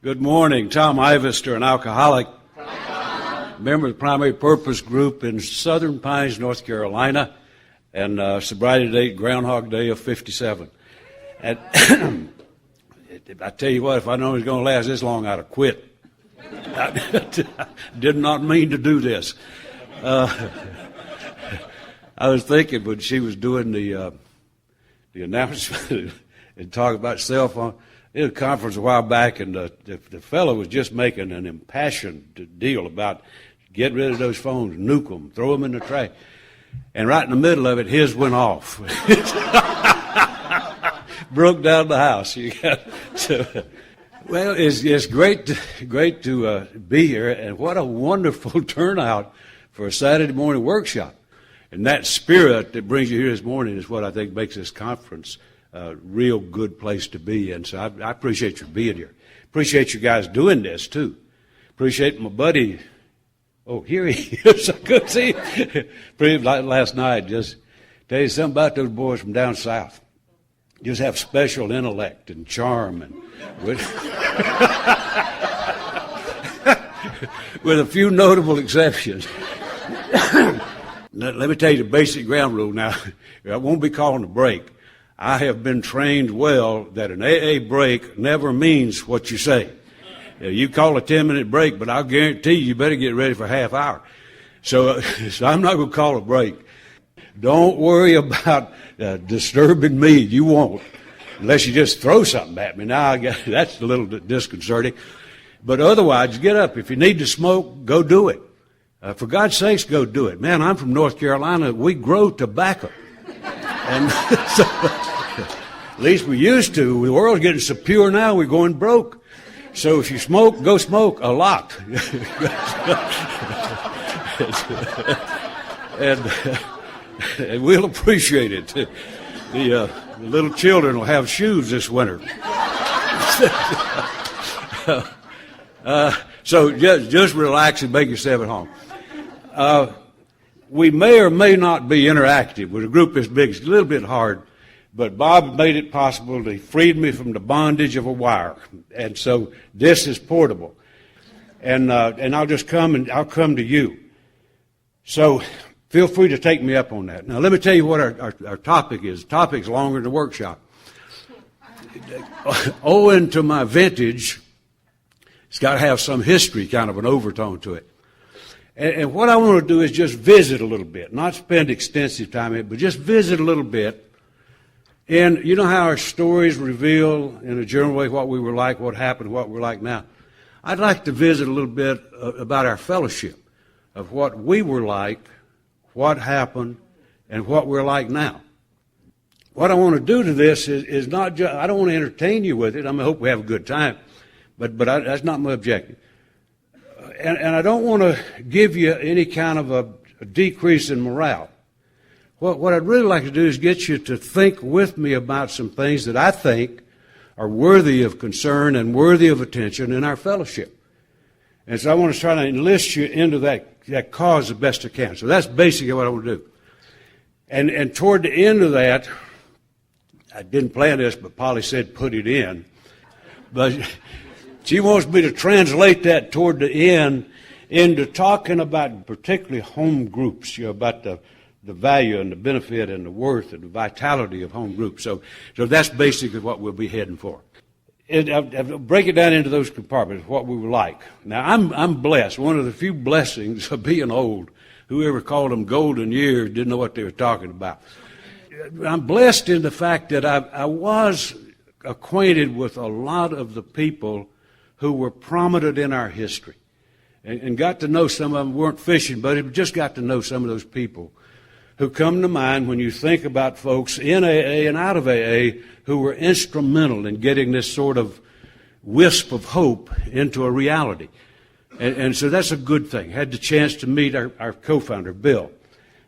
Good morning. Tom Ivester, an alcoholic, member of the Primary Purpose Group in Southern Pines, North Carolina, and sobriety date, Groundhog Day of 57. And I tell you what, if I known it was going to last this long, I'd have quit. I did not mean to do this. I was thinking when she was doing the announcement and talking about cell phone, in a conference a while back, and the fellow was just making an impassioned deal about get rid of those phones, nuke them, throw them in the trash. And right in the middle of it, his went off. Broke down the house. Well, it's great to be here, and what a wonderful turnout for a Saturday morning workshop. And that spirit that brings you here this morning is what I think makes this conference a real good place to be. And so I appreciate you being here. Appreciate you guys doing this, too. Appreciate my buddy. Oh, here he is. I couldn't see him. Last night, just tell you something about those boys from down south. Just have special intellect and charm, and with a few notable exceptions. Let me tell you the basic ground rule now. I won't be calling a break. I have been trained well that an AA break never means what you say. You call a 10-minute break, but I'll guarantee you better get ready for a half hour. So I'm not going to call a break. Don't worry about disturbing me. You won't, unless you just throw something at me. Now, that's a little disconcerting. But otherwise, get up. If you need to smoke, go do it. For God's sakes, go do it. Man, I'm from North Carolina. We grow tobacco. And so, at least we used to. The world's getting so pure now, we're going broke. So if you smoke, go smoke a lot. And we'll appreciate it. The little children will have shoes this winter. So just relax and make yourself at home. We may or may not be interactive with a group this big. It's a little bit hard, but Bob made it possible. He freed me from the bondage of a wire, and so this is portable. And I'll just come and I'll come to you. So feel free to take me up on that. Now let me tell you what our topic is. The topic's longer than the workshop. Owing to my vintage, it's got to have some history, kind of an overtone to it. And what I want to do is just visit a little bit, not spend extensive time in it, but just visit a little bit. And you know how our stories reveal in a general way what we were like, what happened, what we're like now. I'd like to visit a little bit about our fellowship, of what we were like, what happened, and what we're like now. What I want to do to this is not just, I don't want to entertain you with it. I hope we have a good time, but that's not my objective. And I don't want to give you any kind of a decrease in morale. What I'd really like to do is get you to think with me about some things that I think are worthy of concern and worthy of attention in our fellowship. And so I want to try to enlist you into that cause the best I can. So that's basically what I want to do. And toward the end of that, I didn't plan this, but Polly said put it in. But she wants me to translate that toward the end into talking about particularly home groups, about the value and the benefit and the worth and the vitality of home groups. So that's basically what we'll be heading for. I'll break it down into those compartments, what we were like. Now, I'm blessed. One of the few blessings of being old. Whoever called them golden years didn't know what they were talking about. I'm blessed in the fact that I was acquainted with a lot of the people who were prominent in our history, and got to know some of them. Weren't fishing buddies, but just got to know some of those people who come to mind when you think about folks in AA and out of AA who were instrumental in getting this sort of wisp of hope into a reality. And so that's a good thing. Had the chance to meet our co-founder, Bill.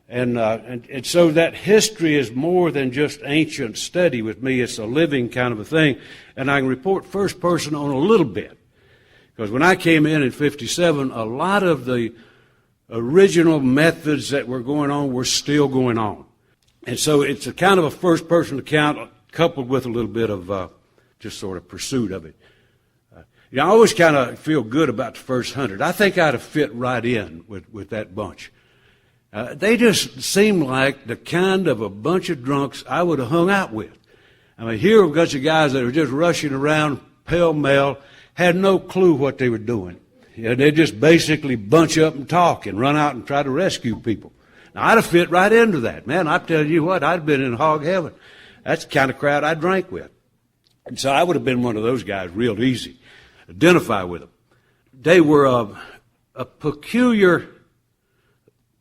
And so that history is more than just ancient study with me. It's a living kind of a thing. And I can report first person on a little bit. Because when I came in 57, a lot of the original methods that were going on were still going on. And so it's a kind of a first person account coupled with a little bit of just sort of pursuit of it. You know, I always kind of feel good about the first 100. I think I'd have fit right in with that bunch. They just seemed like the kind of a bunch of drunks I would have hung out with. I mean, here were a bunch of guys that were just rushing around pell-mell, had no clue what they were doing. You know, they just basically bunch up and talk and run out and try to rescue people. Now, I'd have fit right into that. Man, I tell you what, I'd have been in hog heaven. That's the kind of crowd I drank with. And so I would have been one of those guys real easy. Identify with them. They were a peculiar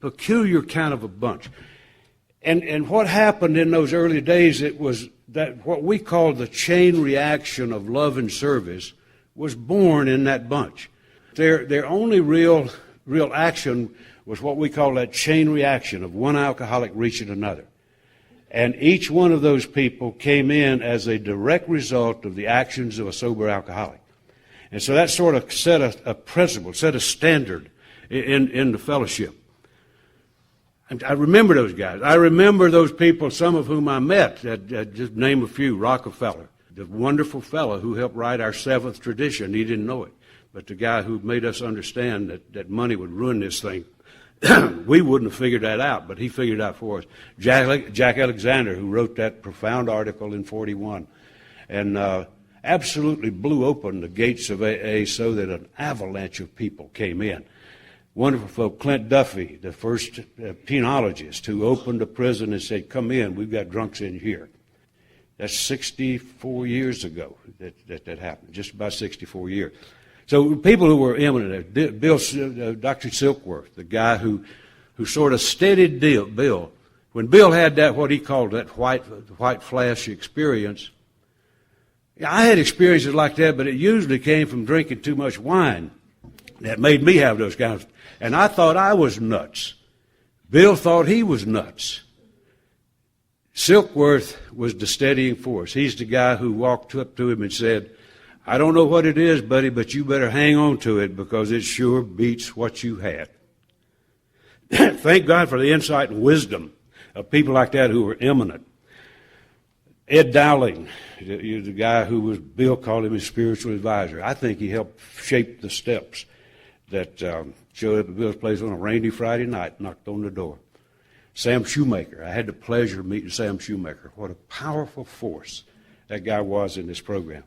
kind of a bunch. And what happened in those early days, it was that what we call the chain reaction of love and service was born in that bunch. Their only real action was what we call that chain reaction of one alcoholic reaching another. And each one of those people came in as a direct result of the actions of a sober alcoholic. And so that sort of set a principle, set a standard in the fellowship. And I remember those guys. I remember those people, some of whom I met. Just name a few. Rockefeller, the wonderful fellow who helped write our seventh tradition. He didn't know it. But the guy who made us understand that money would ruin this thing. We wouldn't have figured that out, but he figured it out for us. Jack Alexander, who wrote that profound article in 41. And absolutely blew open the gates of AA so that an avalanche of people came in. Wonderful folk, Clint Duffy, the first penologist who opened a prison and said, come in, we've got drunks in here. That's 64 years ago that happened, just about 64 years. So people who were eminent, Dr. Silkworth, the guy who sort of steadied Bill. When Bill had that, what he called that white flash experience, I had experiences like that, but it usually came from drinking too much wine that made me have those kinds. And I thought I was nuts. Bill thought he was nuts. Silkworth was the steadying force. He's the guy who walked up to him and said, I don't know what it is, buddy, but you better hang on to it because it sure beats what you had. Thank God for the insight and wisdom of people like that who were eminent. Ed Dowling, the guy who was, Bill called him his spiritual advisor. I think he helped shape the steps that showed up at Bill's place on a rainy Friday night, knocked on the door. Sam Shoemaker. I had the pleasure of meeting Sam Shoemaker. What a powerful force that guy was in this program.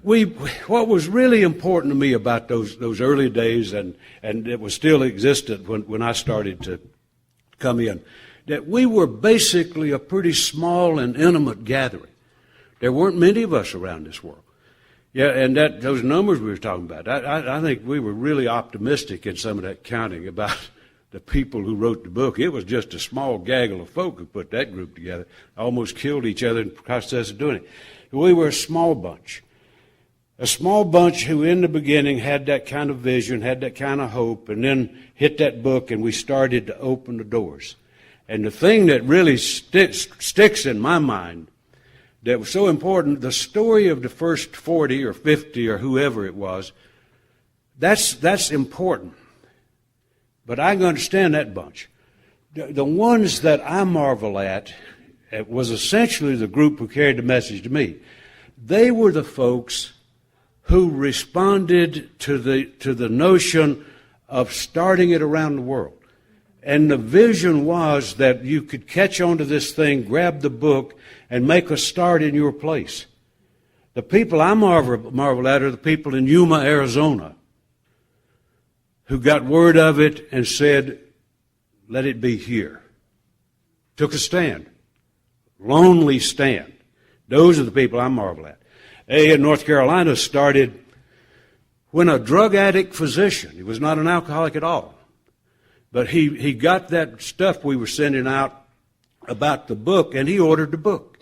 What was really important to me about those early days, and it was still existent when I started to come in, that we were basically a pretty small and intimate gathering. There weren't many of us around this world. Yeah, and those numbers we were talking about, I think we were really optimistic in some of that counting about the people who wrote the book. It was just a small gaggle of folk who put that group together, almost killed each other in the process of doing it. We were a small bunch. A small bunch who in the beginning had that kind of vision, had that kind of hope, and then hit that book and we started to open the doors. And the thing that really sticks in my mind that was so important, the story of the first 40 or 50 or whoever it was, that's important. But I can understand that bunch. The ones that I marvel at was essentially the group who carried the message to me. They were the folks who responded to the notion of starting it around the world. And the vision was that you could catch onto this thing, grab the book, and make a start in your place. The people I marvel at are the people in Yuma, Arizona, who got word of it and said, let it be here. Took a stand. Lonely stand. Those are the people I marvel at. AA in North Carolina started when a drug addict physician, he was not an alcoholic at all, but he got that stuff we were sending out about the book, and he ordered the book.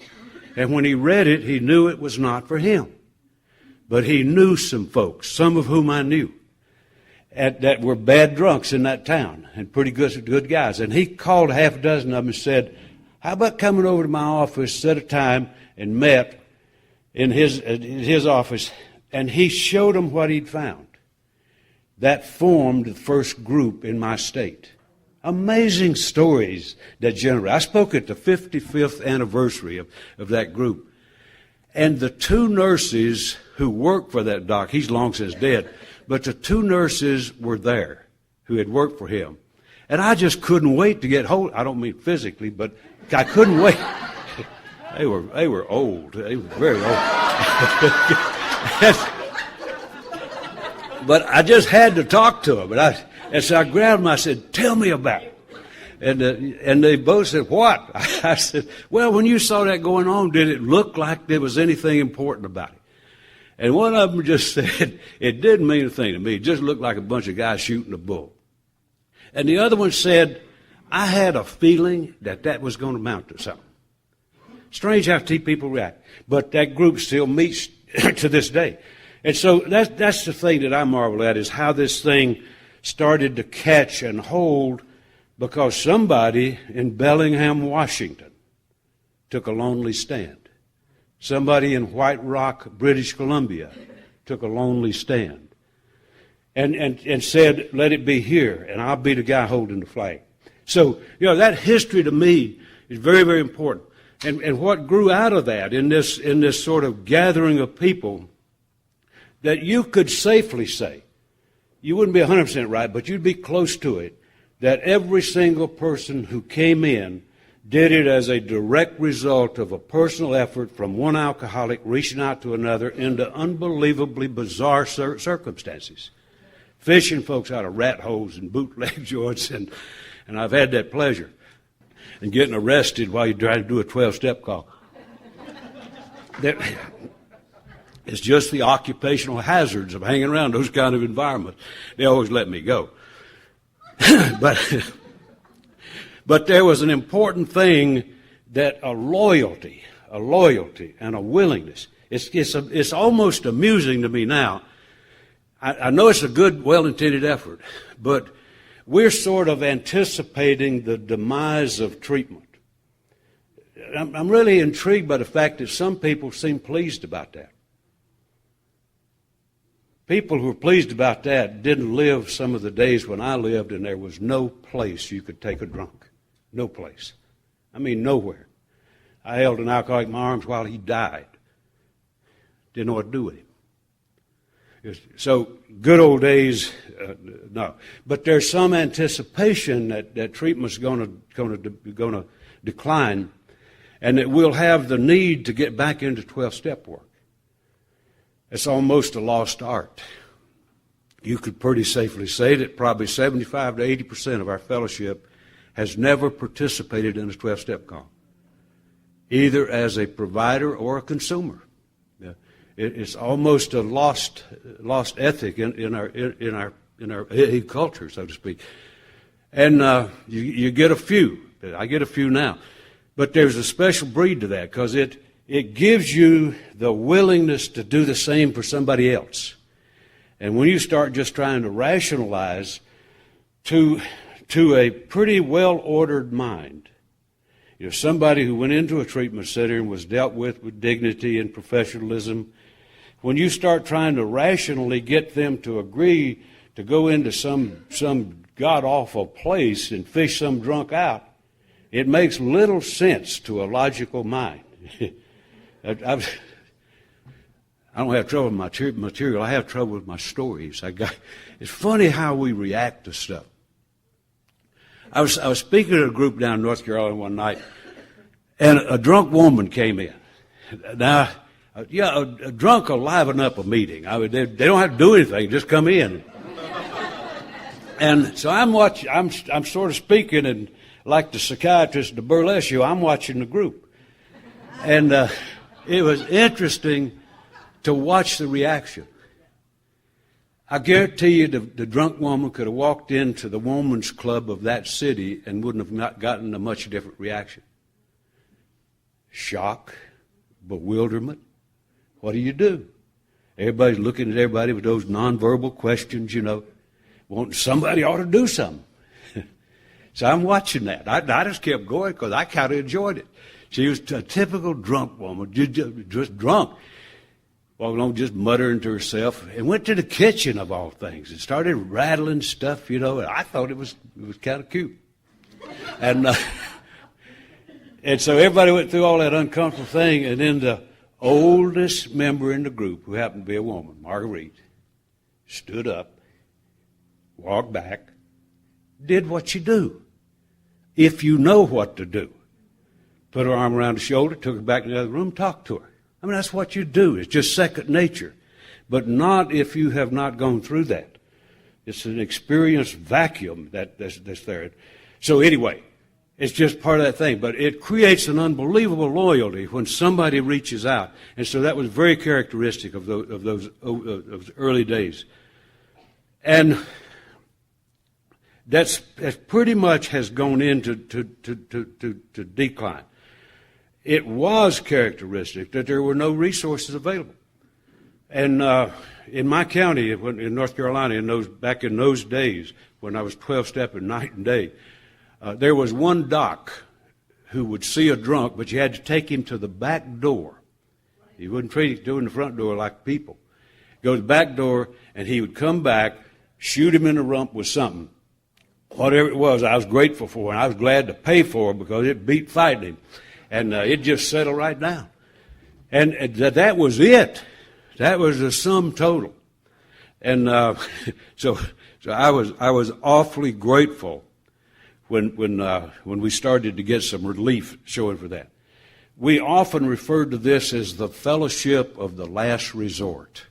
And when he read it, he knew it was not for him. But he knew some folks, some of whom I knew, that were bad drunks in that town, and pretty good guys. And he called half a dozen of them and said, how about coming over to my office, set a time, and met in his office, and he showed them what he'd found. That formed the first group in my state. Amazing stories that generate. I spoke at the 55th anniversary of that group. And the two nurses who worked for that doc, he's long since dead, but the two nurses were there who had worked for him. And I just couldn't wait to get hold. I don't mean physically, but I couldn't wait. They were old. They were very old. But I just had to talk to them. And so I grabbed them. I said, "Tell me about it." And they both said, "What?" I said, "Well, when you saw that going on, did it look like there was anything important about it?" And one of them just said, "It didn't mean a thing to me. It just looked like a bunch of guys shooting a bull." And the other one said, "I had a feeling that was going to amount to something." Strange how people react. But that group still meets to this day. And so that's the thing that I marvel at, is how this thing started to catch and hold, because somebody in Bellingham, Washington, took a lonely stand. Somebody in White Rock, British Columbia, took a lonely stand and said, "Let it be here, and I'll be the guy holding the flag." So, that history to me is very, very important. And what grew out of that in this sort of gathering of people, that you could safely say, you wouldn't be 100% right, but you'd be close to it, that every single person who came in did it as a direct result of a personal effort from one alcoholic reaching out to another into unbelievably bizarre circumstances. Fishing folks out of rat holes and bootleg joints, and I've had that pleasure. And getting arrested while you're trying to do a 12-step call. It's just the occupational hazards of hanging around those kind of environments. They always let me go. But there was an important thing, that a loyalty and a willingness. It's almost amusing to me now. I know it's a good, well-intended effort, but we're sort of anticipating the demise of treatment. I'm really intrigued by the fact that some people seem pleased about that. People who are pleased about that didn't live some of the days when I lived, and there was no place you could take a drunk. No place. I mean, nowhere. I held an alcoholic in my arms while he died. Didn't know what to do with him. So, good old days, no. But there's some anticipation that treatment's going to decline, and that we'll have the need to get back into 12-step work. It's almost a lost art. You could pretty safely say that probably 75 to 80% of our fellowship has never participated in a 12-step call, either as a provider or a consumer. It's almost a lost ethic in our culture, so to speak. And you get a few. I get a few now. But there's a special breed to that, because it gives you the willingness to do the same for somebody else. And when you start just trying to rationalize to a pretty well-ordered mind, somebody who went into a treatment center and was dealt with dignity and professionalism, when you start trying to rationally get them to agree to go into some god-awful place and fish some drunk out, it makes little sense to a logical mind. I don't have trouble with my material. I have trouble with my stories. It's funny how we react to stuff. I was speaking to a group down in North Carolina one night, and a drunk woman came in. Now, a drunk will liven up a meeting. I mean, they don't have to do anything; just come in. And so I'm sort of speaking, and like the psychiatrist at the burlesque show, I'm watching the group, and it was interesting to watch the reaction. I guarantee you the drunk woman could have walked into the woman's club of that city and wouldn't have not gotten a much different reaction. Shock, bewilderment. What do? Everybody's looking at everybody with those nonverbal questions, wanting somebody ought to do something. So I'm watching that. I just kept going because I kind of enjoyed it. She was a typical drunk woman, just drunk. Walked along just muttering to herself, and went to the kitchen of all things and started rattling stuff, and I thought it was kind of cute. And so everybody went through all that uncomfortable thing, and then oldest member in the group, who happened to be a woman, Marguerite, stood up, walked back, did what you do, if you know what to do. Put her arm around her shoulder, took her back to the other room, talked to her. I mean, that's what you do. It's just second nature. But not if you have not gone through that. It's an experienced vacuum that's there. So anyway, it's just part of that thing. But it creates an unbelievable loyalty when somebody reaches out. And so that was very characteristic of those early days. And that's pretty much has gone into to decline. It was characteristic that there were no resources available. And in my county, in North Carolina, back in those days, when I was 12-stepping night and day, there was one doc who would see a drunk, but you had to take him to the back door. He wouldn't treat him doing the front door like people. Go to the back door, and he would come back, shoot him in the rump with something. Whatever it was, I was grateful for, and I was glad to pay for it because it beat fighting him. And it just settled right down. And that was it. That was the sum total. And so I was awfully grateful when we started to get some relief showing for that. We often referred to this as the fellowship of the last resort.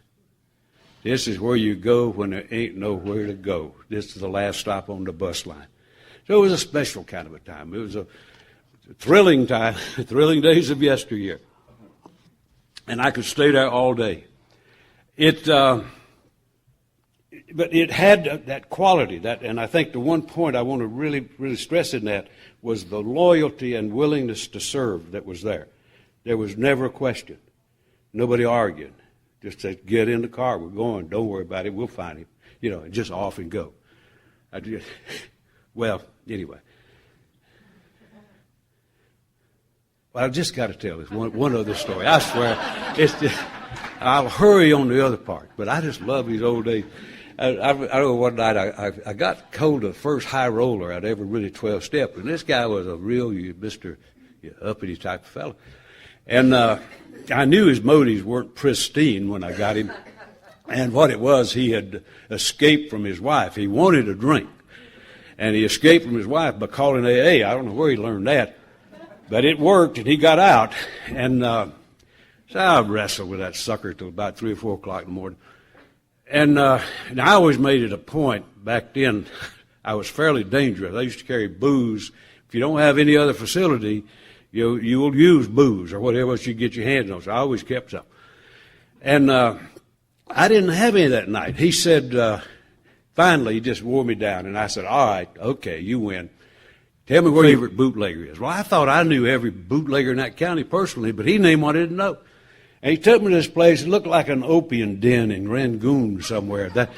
This is where you go when there ain't nowhere to go. This is the last stop on the bus line. So it was a special kind of a time. It was a thrilling time, thrilling days of yesteryear. And I could stay there all day. But it had that quality, and I think the one point I want to really, really stress in that was the loyalty and willingness to serve that was there. There was never a question. Nobody argued. Just said, get in the car, we're going, don't worry about it, we'll find him. And just off and go. Well, anyway. Well, I just got to tell this one other story. I swear, I'll hurry on the other part, but I just love these old days. I remember one night I got hold of the first high roller I'd ever really 12-step, and this guy was a real Mr. Uppity type of fellow. And I knew his motives weren't pristine when I got him. And what it was, he had escaped from his wife. He wanted a drink. And he escaped from his wife by calling AA. I don't know where he learned that. But it worked, and he got out. And so I wrestled with that sucker till about 3 or 4 o'clock in the morning. And I always made it a point back then. I was fairly dangerous. I used to carry booze. If you don't have any other facility, you will use booze or whatever else you get your hands on. So I always kept some. And I didn't have any that night. He said, finally, he just wore me down. And I said, all right, okay, you win. Tell me where your favorite bootlegger is. Well, I thought I knew every bootlegger in that county personally, but he named one I didn't know. And he took me to this place. It looked like an opium den in Rangoon somewhere. That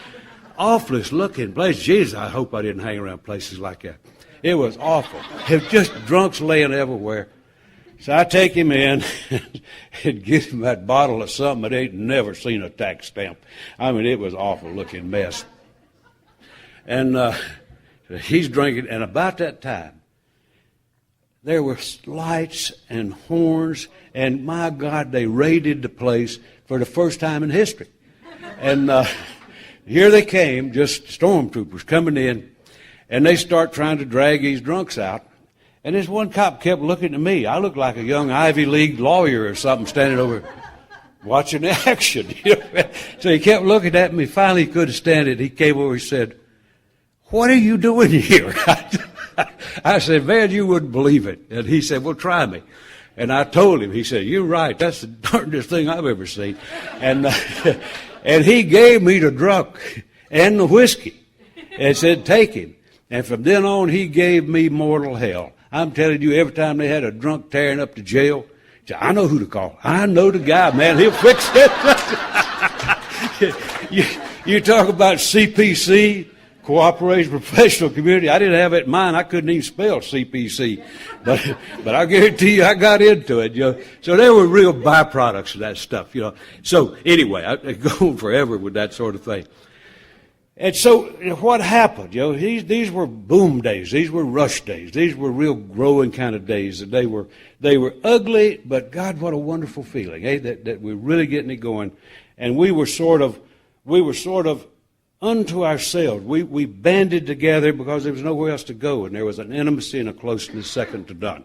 awfulest looking place. Jesus, I hope I didn't hang around places like that. It was awful. It was just drunks laying everywhere. So I take him in and give him that bottle of something that ain't never seen a tax stamp. I mean, it was an awful looking mess. And he's drinking, and about that time, there were lights and horns, and my God, they raided the place for the first time in history. And here they came, just stormtroopers coming in, and they start trying to drag these drunks out. And this one cop kept looking at me. I looked like a young Ivy League lawyer or something standing over watching the action. So he kept looking at me. Finally, he couldn't stand it. He came over and said, "What are you doing here?" I said, "Man, you wouldn't believe it." And he said, "Well, try me." And I told him. He said, "You're right. That's the darndest thing I've ever seen." And and he gave me the drunk and the whiskey and said, "Take him." And from then on, he gave me mortal hell. I'm telling you, every time they had a drunk tearing up to jail, he said, "I know who to call. I know the guy, man. He'll fix it." You talk about CPC, Cooperation Professional Community. I didn't have it in mind. I couldn't even spell CPC. But I guarantee you, I got into it. So there were real byproducts of that stuff. So anyway, I go on forever with that sort of thing. And so what happened? These were boom days. These were rush days. These were real growing kind of days. And they were ugly, but God, what a wonderful feeling, that we're really getting it going. And we were sort of unto ourselves. We banded together because there was nowhere else to go, and there was an intimacy and a closeness second to none.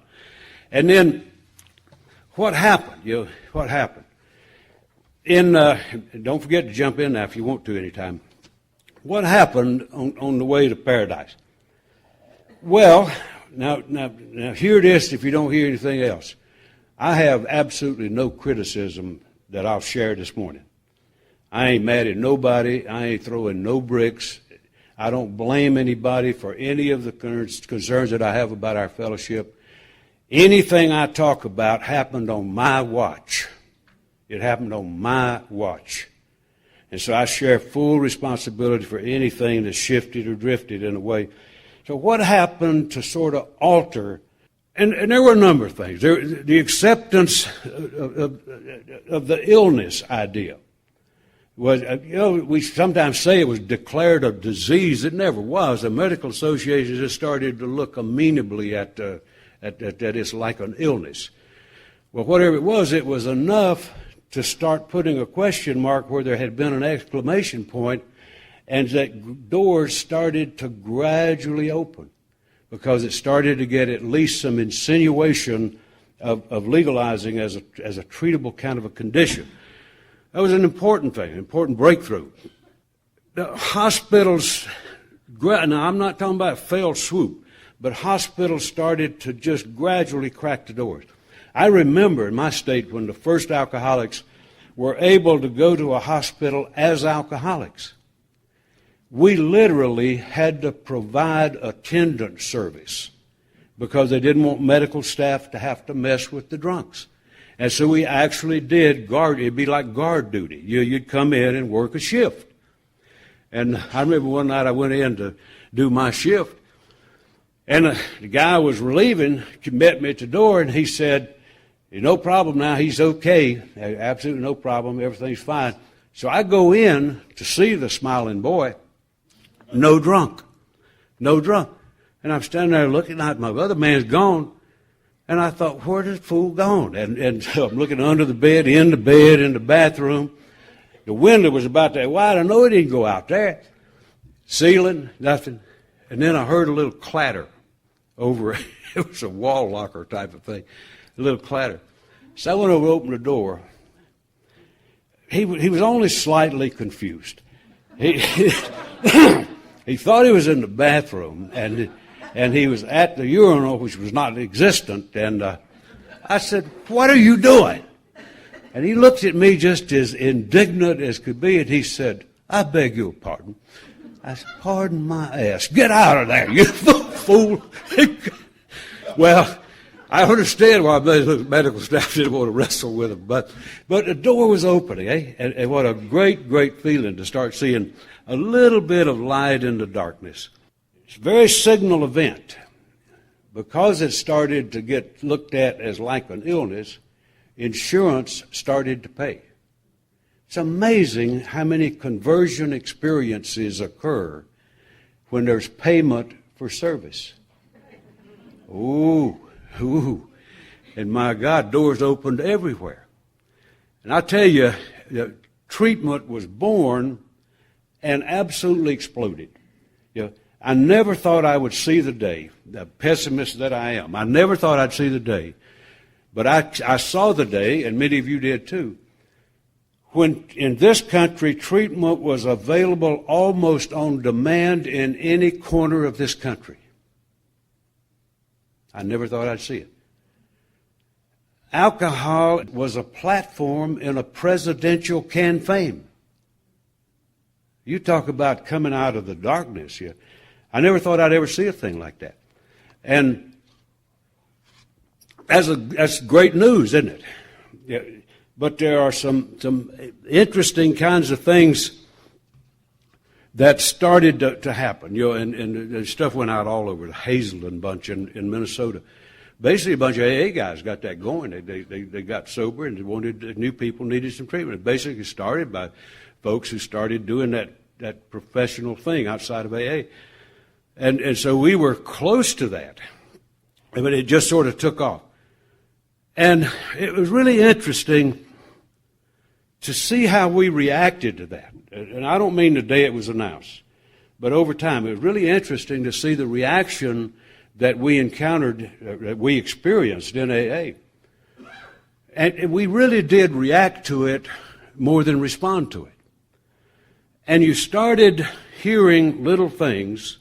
And then what happened? What happened? Don't forget to jump in now if you want to anytime. What happened on the way to paradise? Well, now hear this if you don't hear anything else. I have absolutely no criticism that I'll share this morning. I ain't mad at nobody. I ain't throwing no bricks. I don't blame anybody for any of the concerns that I have about our fellowship. Anything I talk about happened on my watch. It happened on my watch. And so I share full responsibility for anything that shifted or drifted in a way. So what happened to sort of alter, and there were a number of things. The acceptance of the illness idea was, we sometimes say it was declared a disease. It never was. The medical associations just started to look amenably at that it's like an illness. Well, whatever it was enough to start putting a question mark where there had been an exclamation point, and that doors started to gradually open because it started to get at least some insinuation of legalizing as a treatable kind of a condition. That was an important thing, an important breakthrough. The hospitals, now I'm not talking about failed swoop, but hospitals started to just gradually crack the doors. I remember in my state when the first alcoholics were able to go to a hospital as alcoholics. We literally had to provide attendant service because they didn't want medical staff to have to mess with the drunks. And so we actually did guard. It'd be like guard duty. You'd come in and work a shift. And I remember one night I went in to do my shift, and the guy was relieving, met me at the door, and he said, no problem now, he's okay, absolutely no problem, everything's fine. So I go in to see the smiling boy, no drunk. And I'm standing there looking at my other man's gone, and I thought, where's this fool gone? And so I'm looking under the bed, in the bathroom. The window was about that wide, I know it didn't go out there. Ceiling, nothing. And then I heard a little clatter over, it was a wall locker type of thing. A little clatter. So I went over to open the door. He was only slightly confused. He thought he was in the bathroom, and he was at the urinal, which was not existent. And I said, "What are you doing?" And he looked at me just as indignant as could be, and he said, "I beg your pardon." I said, "Pardon my ass. Get out of there, you fool." Well, I understand why medical staff didn't want to wrestle with him, but the door was opening, and what a great, great feeling to start seeing a little bit of light in the darkness. It's a very signal event. Because it started to get looked at as like an illness, insurance started to pay. It's amazing how many conversion experiences occur when there's payment for service. Ooh. And my God, doors opened everywhere. And I tell you, the treatment was born and absolutely exploded. I never thought I would see the day, the pessimist that I am. I never thought I'd see the day. But I saw the day, and many of you did too, when in this country treatment was available almost on demand in any corner of this country. I never thought I'd see it. Alcohol was a platform in a presidential campaign. You talk about coming out of the darkness here. I never thought I'd ever see a thing like that. And that's great news, isn't it? Yeah, but there are some interesting kinds of things that started to happen, and the stuff went out all over. The Hazelden bunch in Minnesota. Basically, a bunch of AA guys got that going. They got sober and new people needed some treatment. It basically started by folks who started doing that that professional thing outside of AA. And so we were close to that. But it just sort of took off. And it was really interesting to see how we reacted to that. And I don't mean the day it was announced, but over time. It was really interesting to see the reaction that we encountered, that we experienced in AA. And we really did react to it more than respond to it. And you started hearing little things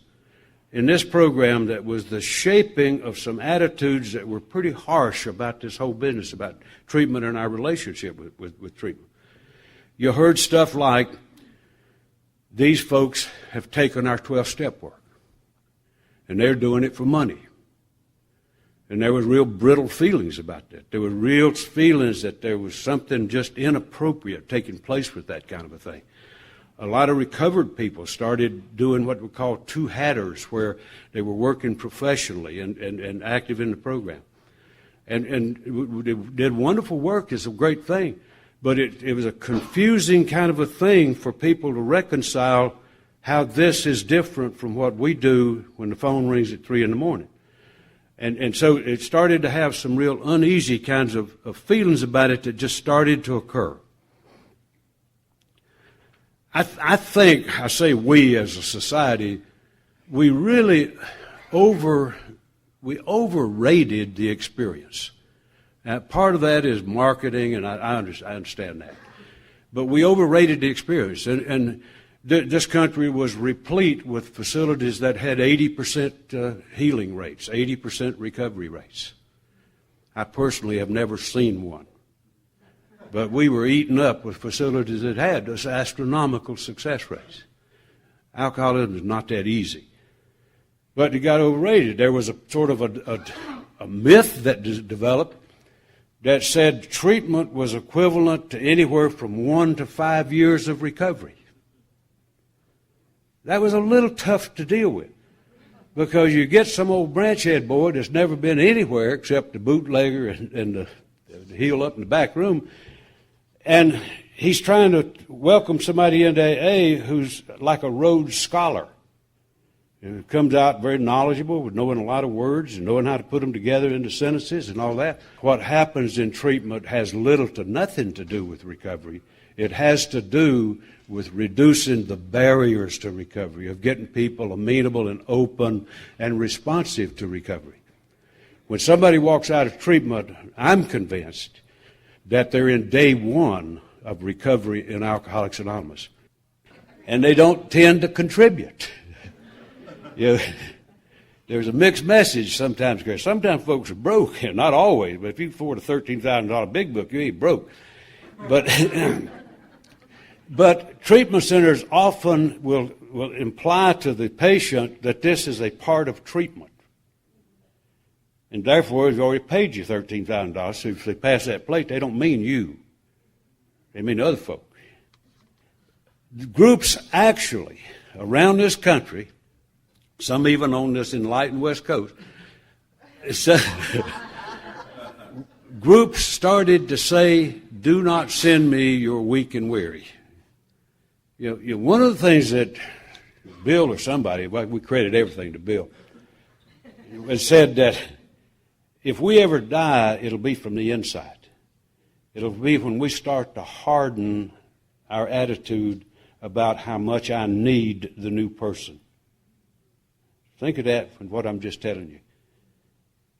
in this program that was the shaping of some attitudes that were pretty harsh about this whole business, about treatment and our relationship with treatment. You heard stuff like, these folks have taken our 12-step work, and they're doing it for money. And there was real brittle feelings about that. There were real feelings that there was something just inappropriate taking place with that kind of a thing. A lot of recovered people started doing what we call two-hatters, where they were working professionally and active in the program. And they did wonderful work. It's a great thing. But it was a confusing kind of a thing for people to reconcile how this is different from what we do when the phone rings at 3 in the morning. And so it started to have some real uneasy kinds of feelings about it that just started to occur. I think, I say we as a society, we really overrated the experience. Now, part of that is marketing, and I understand that. But we overrated the experience. And this country was replete with facilities that had 80% healing rates, 80% recovery rates. I personally have never seen one. But we were eaten up with facilities that had those astronomical success rates. Alcoholism is not that easy. But it got overrated. There was a sort of a myth that developed that said treatment was equivalent to anywhere from 1 to 5 years of recovery. That was a little tough to deal with, because you get some old branchhead boy that's never been anywhere except the bootlegger and the heel up in the back room, and he's trying to welcome somebody into AA who's like a Rhodes Scholar. It comes out very knowledgeable with knowing a lot of words and knowing how to put them together into sentences and all that. What happens in treatment has little to nothing to do with recovery. It has to do with reducing the barriers to recovery, of getting people amenable and open and responsive to recovery. When somebody walks out of treatment, I'm convinced that they're in day one of recovery in Alcoholics Anonymous. And they don't tend to contribute. There's a mixed message sometimes, because sometimes folks are broke, and not always, but if you afford a $13,000 big book, you ain't broke. But treatment centers often will imply to the patient that this is a part of treatment. And therefore, they've already paid you $13,000, so if they pass that plate, they don't mean you. They mean other folk. Groups actually, around this country, some even on this enlightened West Coast, groups started to say, do not send me your weak and weary. One of the things that Bill or somebody, well, we credit everything to Bill, has said that if we ever die, it'll be from the inside. It'll be when we start to harden our attitude about how much I need the new person. Think of that from what I'm just telling you.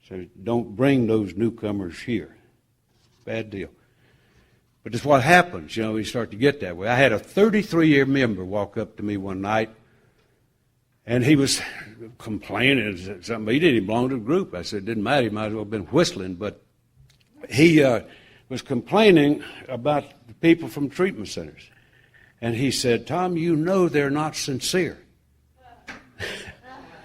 So don't bring those newcomers here. Bad deal. But it's what happens, when you start to get that way. I had a 33-year member walk up to me one night, and he was complaining something. He didn't even belong to the group. I said, it didn't matter. He might as well have been whistling. But he was complaining about the people from treatment centers. And he said, Tom, they're not sincere.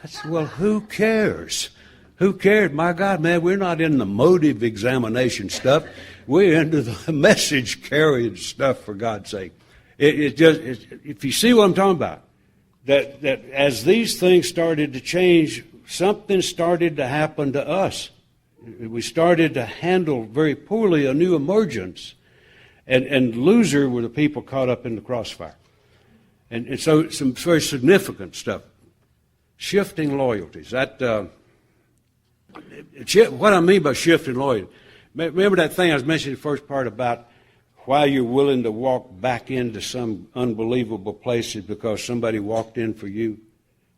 I said, well, who cares? Who cares? My God, man, we're not in the motive examination stuff. We're into the message carrying stuff, for God's sake. If you see what I'm talking about, that as these things started to change, something started to happen to us. We started to handle very poorly a new emergence, and loser were the people caught up in the crossfire. And so some very significant stuff. Shifting loyalties. What I mean by shifting loyalty, remember that thing I was mentioning in the first part about why you're willing to walk back into some unbelievable places because somebody walked in for you?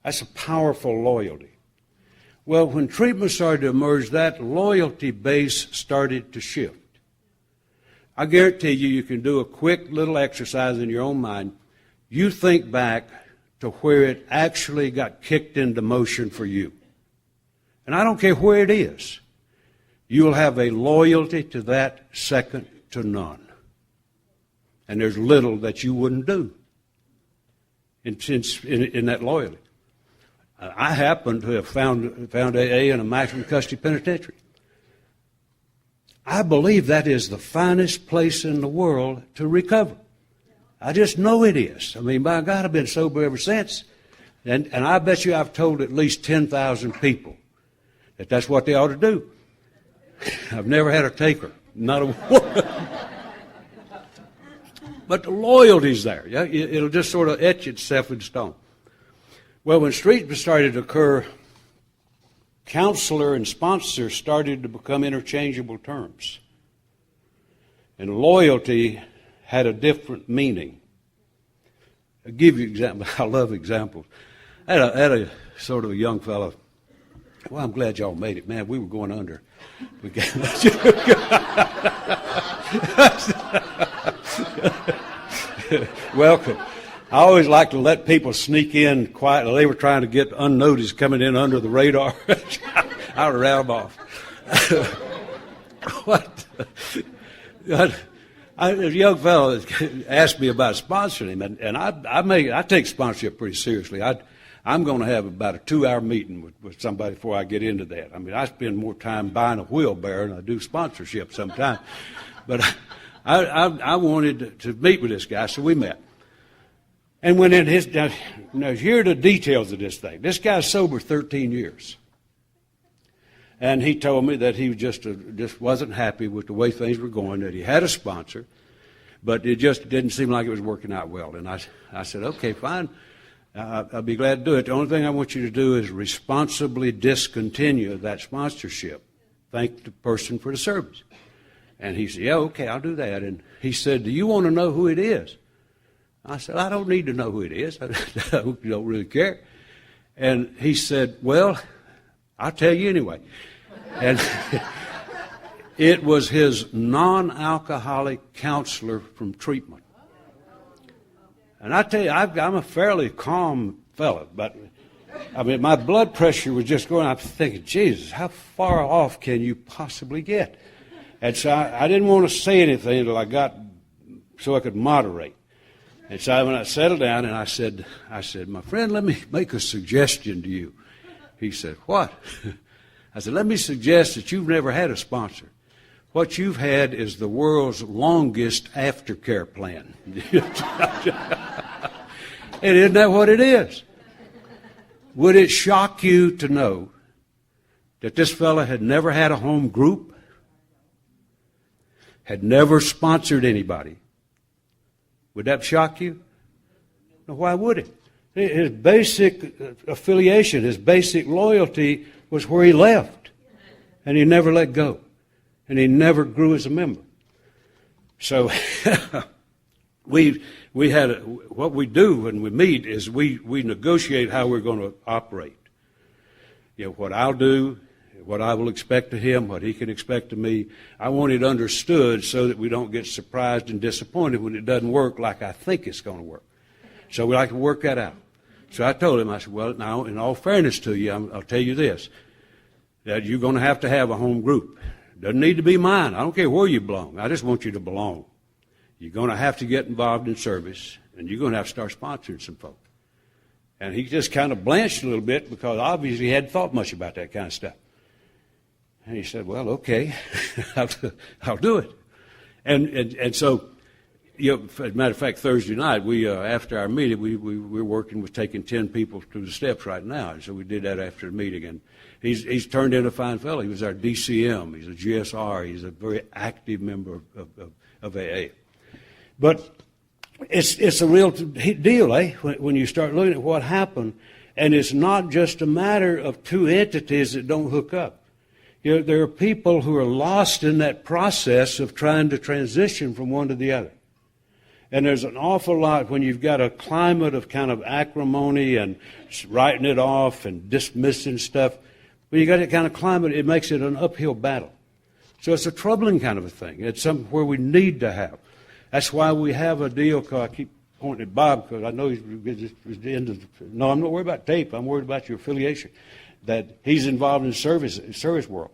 That's a powerful loyalty. Well, when treatment started to emerge, that loyalty base started to shift. I guarantee you can do a quick little exercise in your own mind. You think back to where it actually got kicked into motion for you. And I don't care where it is. You'll have a loyalty to that second to none. And there's little that you wouldn't do in that loyalty. I happen to have found AA in a maximum custody penitentiary. I believe that is the finest place in the world to recover. I just know it is. I mean, by God, I've been sober ever since. And I bet you I've told at least 10,000 people that that's what they ought to do. I've never had a taker. Not a one. But the loyalty's there. Yeah? It'll just sort of etch itself in stone. Well, when treatment started to occur, counselor and sponsor started to become interchangeable terms. And loyalty had a different meaning. I'll give you an example. I love examples. I had a sort of a young fellow. Well, I'm glad y'all made it. Man, we were going under. Welcome. I always like to let people sneak in quietly. They were trying to get unnoticed coming in under the radar. I would have ran them off. A young fellow asked me about sponsoring him, and I take sponsorship pretty seriously. I'm going to have about a 2-hour meeting with somebody before I get into that. I mean, I spend more time buying a wheelbarrow than I do sponsorship sometimes. But I wanted to meet with this guy, so we met. And went in now here are the details of this thing. This guy's sober 13 years. And he told me that he just wasn't happy with the way things were going, that he had a sponsor, but it just didn't seem like it was working out well. And I said, okay, fine. I'll be glad to do it. The only thing I want you to do is responsibly discontinue that sponsorship. Thank the person for the service. And he said, yeah, okay, I'll do that. And he said, do you want to know who it is? I said, I don't need to know who it is. I don't really care. And he said, well, I'll tell you anyway. And it was his non-alcoholic counselor from treatment. And I tell you, I'm a fairly calm fellow, but I mean, my blood pressure was just going. I'm thinking, Jesus, how far off can you possibly get? And so I didn't want to say anything until so I could moderate. And so when I settled down and I said, my friend, let me make a suggestion to you. He said, what? I said, let me suggest that you've never had a sponsor. What you've had is the world's longest aftercare plan. And isn't that what it is? Would it shock you to know that this fellow had never had a home group, had never sponsored anybody? Would that shock you? No, why would it? His basic affiliation, his basic loyalty was where he left. And he never let go. And he never grew as a member. So what we do when we meet is we negotiate how we're going to operate. You know, what I'll do, what I will expect of him, what he can expect of me. I want it understood so that we don't get surprised and disappointed when it doesn't work like I think it's going to work. So we like to work that out. So I told him, I said, well, now, in all fairness to you, I'll tell you this, that you're going to have a home group. Doesn't need to be mine. I don't care where you belong. I just want you to belong. You're going to have to get involved in service, and you're going to have to start sponsoring some folks. And he just kind of blanched a little bit because obviously he hadn't thought much about that kind of stuff. And he said, well, okay, I'll do it. And so, you know, as a matter of fact, Thursday night, we after our meeting, we're working with taking 10 people through the steps right now. And so we did that after the meeting. And he's turned into a fine fellow. He was our DCM. He's a GSR. He's a very active member of AA. But It's a real deal, when you start looking at what happened. And it's not just a matter of two entities that don't hook up. There are people who are lost in that process of trying to transition from one to the other. And there's an awful lot when you've got a climate of kind of acrimony and writing it off and dismissing stuff. When you got that kind of climate, it makes it an uphill battle. So it's a troubling kind of a thing. It's something where we need to have. That's why we have a deal. I keep pointing at Bob because I know he's the end of. No, I'm not worried about tape. I'm worried about your affiliation. That he's involved in the service world,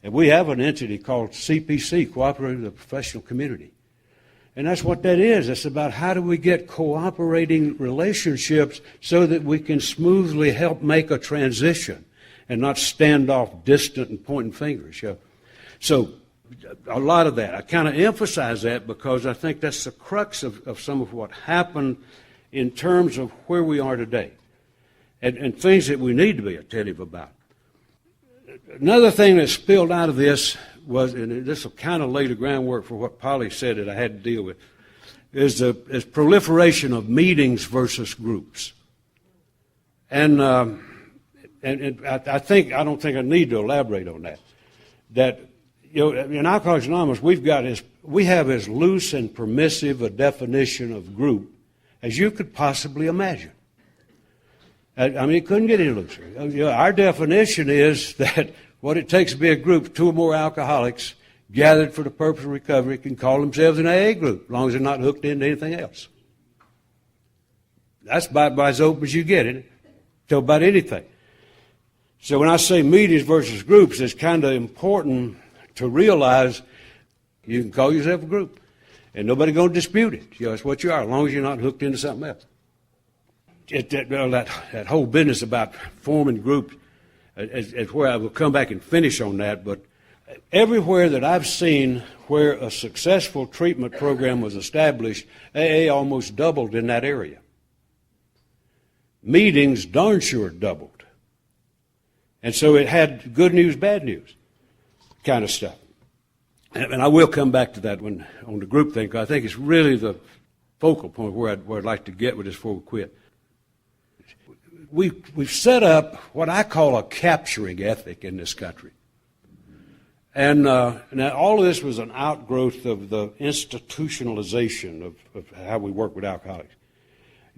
and we have an entity called CPC, Cooperating with the Professional Community, and that's what that is. It's about how do we get cooperating relationships so that we can smoothly help make a transition, and not stand off distant and pointing fingers. So. A lot of that. I kind of emphasize that because I think that's the crux of some of what happened in terms of where we are today and things that we need to be attentive about. Another thing that spilled out of this was, and this will kind of lay the groundwork for what Polly said that I had to deal with, is proliferation of meetings versus groups. And I don't think I need to elaborate on that. That in Alcoholics Anonymous, we have as loose and permissive a definition of group as you could possibly imagine. I mean, it couldn't get any looser. Our definition is that what it takes to be a group, two or more alcoholics gathered for the purpose of recovery can call themselves an AA group, as long as they're not hooked into anything else. That's about as open as you get it, to about anything. So when I say meetings versus groups, it's kind of important to realize you can call yourself a group, and nobody's going to dispute it. It's what you are, as long as you're not hooked into something else. That whole business about forming groups is where I will come back and finish on that, but everywhere that I've seen where a successful treatment program was established, AA almost doubled in that area. Meetings darn sure doubled. And so it had good news, bad news kind of stuff. And I will come back to that one on the group thing, because I think it's really the focal point where I'd like to get with this before we quit. We've set up what I call a capturing ethic in this country. And now all of this was an outgrowth of the institutionalization of how we work with alcoholics.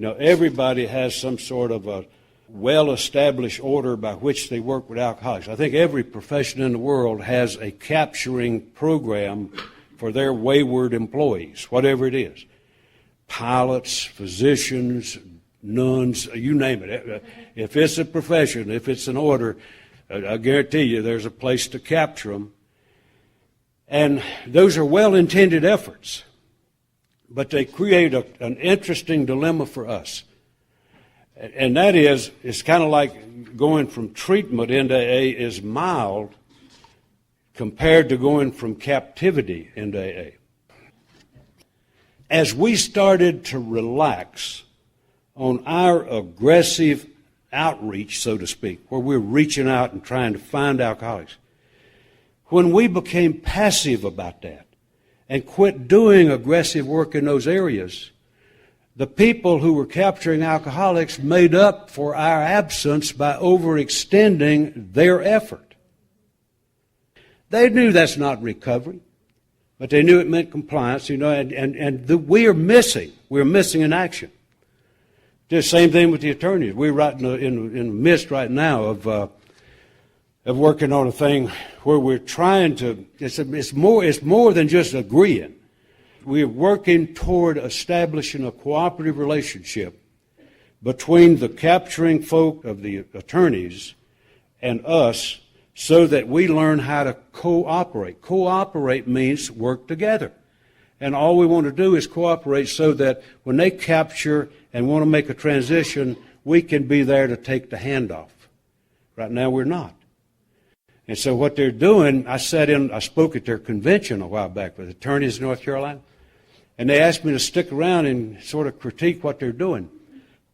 Everybody has some sort of a well-established order by which they work with alcoholics. I think every profession in the world has a capturing program for their wayward employees, whatever it is. Pilots, physicians, nuns, you name it. If it's a profession, if it's an order, I guarantee you there's a place to capture them. And those are well-intended efforts, but they create an interesting dilemma for us. And that is, it's kind of like going from treatment into AA is mild compared to going from captivity into AA. As we started to relax on our aggressive outreach, so to speak, where we're reaching out and trying to find alcoholics, when we became passive about that and quit doing aggressive work in those areas, the people who were capturing alcoholics made up for our absence by overextending their effort. They knew that's not recovery, but they knew it meant compliance, and we're missing in action. The same thing with the attorneys. We're right in the midst right now of working on a thing where we're trying to. It's more than just agreeing. We're working toward establishing a cooperative relationship between the capturing folk of the attorneys and us, so that we learn how to cooperate. Cooperate means work together. And all we want to do is cooperate so that when they capture and want to make a transition, we can be there to take the handoff. Right now we're not. And so what they're doing, I spoke at their convention a while back with attorneys in North Carolina, and they asked me to stick around and sort of critique what they're doing.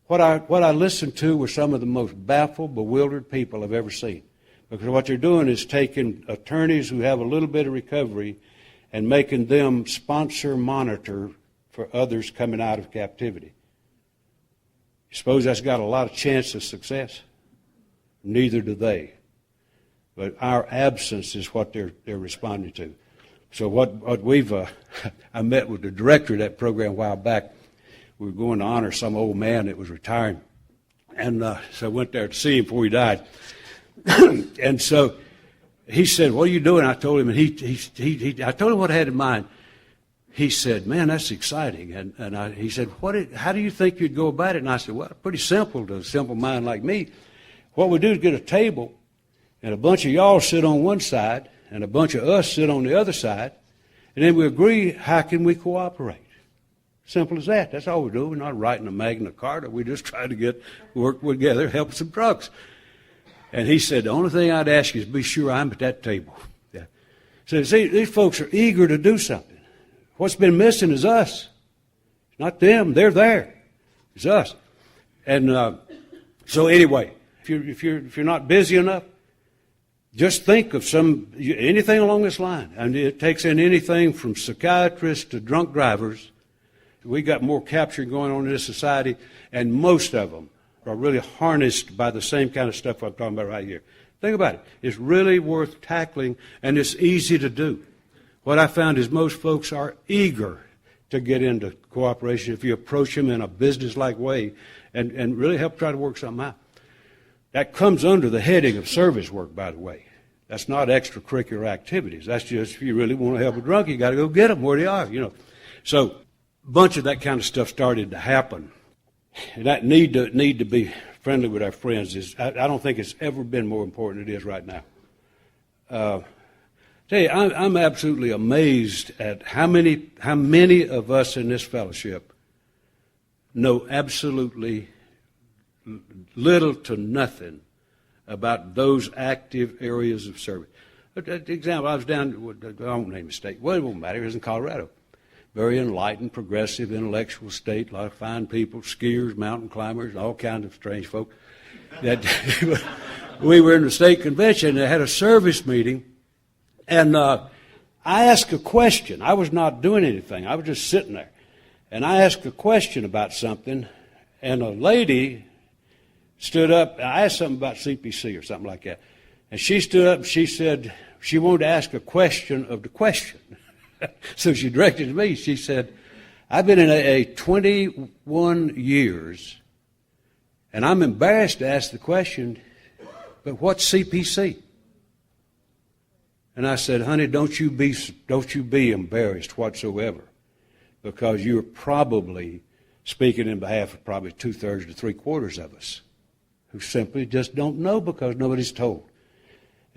What I listened to were some of the most baffled, bewildered people I've ever seen. Because what they're doing is taking attorneys who have a little bit of recovery and making them sponsor monitor for others coming out of captivity. You suppose that's got a lot of chance of success? Neither do they. But our absence is what they're responding to. So what we've, I met with the director of that program a while back. We were going to honor some old man that was retiring. And so I went there to see him before he died. And so he said, "What are you doing?" I told him, and I told him what I had in mind. He said, "Man, that's exciting." And he said, how do you think you'd go about it? And I said, "Well, pretty simple to a simple mind like me. What we do is get a table, and a bunch of y'all sit on one side, and a bunch of us sit on the other side, and then we agree how can we cooperate. Simple as that. That's all we do. We're not writing a Magna Carta. We just try to work together, help some trucks." And he said, "The only thing I'd ask you is be sure I'm at that table." Yeah. So see, these folks are eager to do something. What's been missing is us. It's not them. They're there. It's us. And so anyway, if you're not busy enough, just think of anything along this line. And it takes in anything from psychiatrists to drunk drivers. We got more capturing going on in this society, and most of them are really harnessed by the same kind of stuff I'm talking about right here. Think about it. It's really worth tackling, and it's easy to do. What I found is most folks are eager to get into cooperation if you approach them in a business-like way and really help try to work something out. That comes under the heading of service work, by the way. That's not extracurricular activities. That's just if you really want to help a drunk, you got to go get them where they are, So a bunch of that kind of stuff started to happen. And that need to be friendly with our friends I don't think it's ever been more important than it is right now. Tell you, I'm absolutely amazed at how many of us in this fellowship know absolutely little to nothing about those active areas of service. Example, I was down, I won't name a state. Well, it won't matter. It was in Colorado. Very enlightened, progressive, intellectual state. A lot of fine people, skiers, mountain climbers, all kinds of strange folk. We were in the state convention. They had a service meeting. And I asked a question. I was not doing anything. I was just sitting there. And I asked a question about something, and a lady stood up. I asked something about CPC or something like that. And she stood up and she said she wanted to ask a question of the question. So she directed to me. She said, "I've been in AA 21 years, and I'm embarrassed to ask the question, but what's CPC?" And I said, "Honey, don't you be embarrassed whatsoever, because you're probably speaking in behalf of probably 2/3 to 3/4 of us who simply just don't know because nobody's told."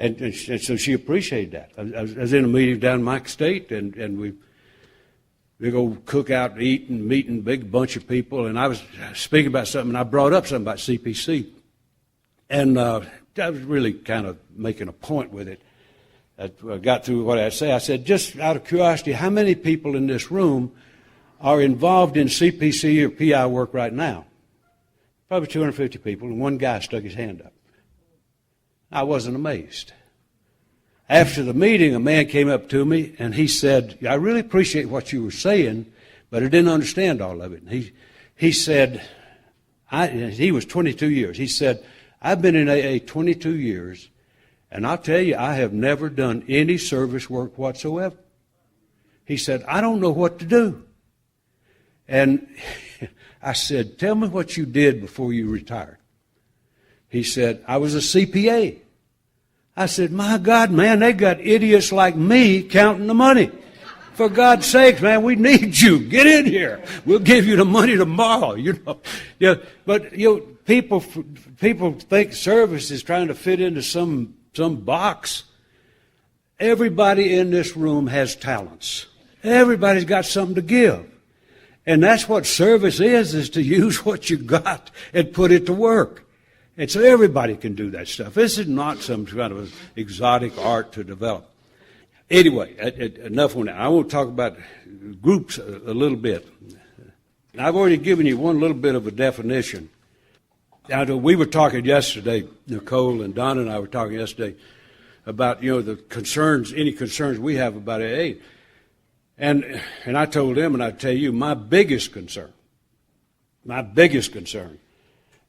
And so she appreciated that. I was in a meeting down in my state, and we big old cookout, meeting, big bunch of people, and I was speaking about something, and I brought up something about CPC, and I was really kind of making a point with it. I got through what I say. I said, just out of curiosity, how many people in this room are involved in CPC or PI work right now? Probably 250 people, and one guy stuck his hand up. I wasn't amazed. After the meeting, a man came up to me, and he said, "I really appreciate what you were saying, but I didn't understand all of it." And he said, he was 22 years. He said, "I've been in AA 22 years, and I'll tell you, I have never done any service work whatsoever." He said, "I don't know what to do." And I said, "Tell me what you did before you retired." He said, "I was a CPA." I said, "My God, man, they got idiots like me counting the money. For God's sakes, man, we need you. Get in here. We'll give you the money tomorrow." But people think service is trying to fit into some box. Everybody in this room has talents. Everybody's got something to give. And that's what service is to use what you got and put it to work. And so everybody can do that stuff. This is not some kind of exotic art to develop. Anyway, enough on that. I want to talk about groups a little bit. I've already given you one little bit of a definition. Now, we were talking yesterday, Nicole and Donna and I were talking yesterday about, the concerns, any concerns we have about AA. And I told them, and I tell you, my biggest concern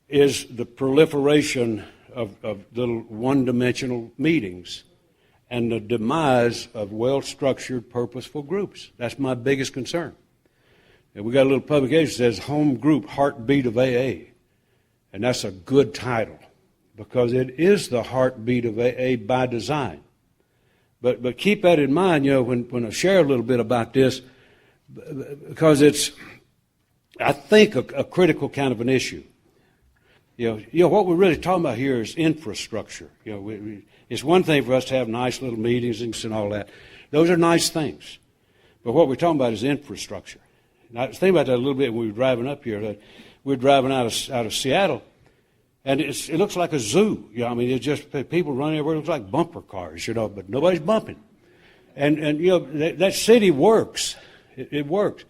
is the proliferation of little one-dimensional meetings and the demise of well-structured, purposeful groups. That's my biggest concern. And we got a little publication that says Home Group Heartbeat of AA. And that's a good title because it is the heartbeat of AA by design. But keep that in mind, when I share a little bit about this, because it's, I think, a critical kind of an issue. What we're really talking about here is infrastructure. It's one thing for us to have nice little meetings and all that. Those are nice things. But what we're talking about is infrastructure. And I was thinking about that a little bit when we were driving up here. We were driving out of Seattle, and it looks like a zoo. It's just people running everywhere. It looks like bumper cars, but nobody's bumping. And that city works. It works.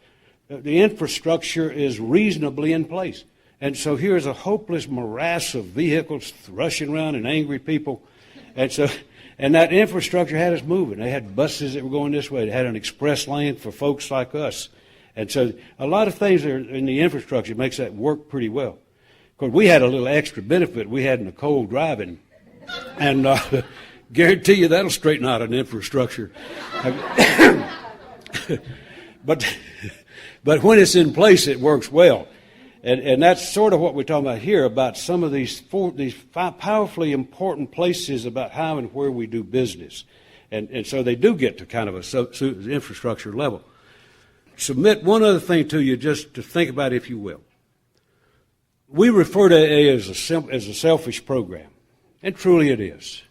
The infrastructure is reasonably in place. And so here's a hopeless morass of vehicles rushing around and angry people. And that infrastructure had us moving. They had buses that were going this way. They had an express lane for folks like us. And so a lot of things are in the infrastructure makes that work pretty well. Of course, we had a little extra benefit. We had Nicole driving. And guarantee you that'll straighten out an infrastructure. But when it's in place, it works well. And that's sort of what we're talking about here, about some of these five powerfully important places about how and where we do business. And so they do get to kind of a infrastructure level. Submit one other thing to you just to think about, if you will. We refer to AA as a selfish program, and truly it is.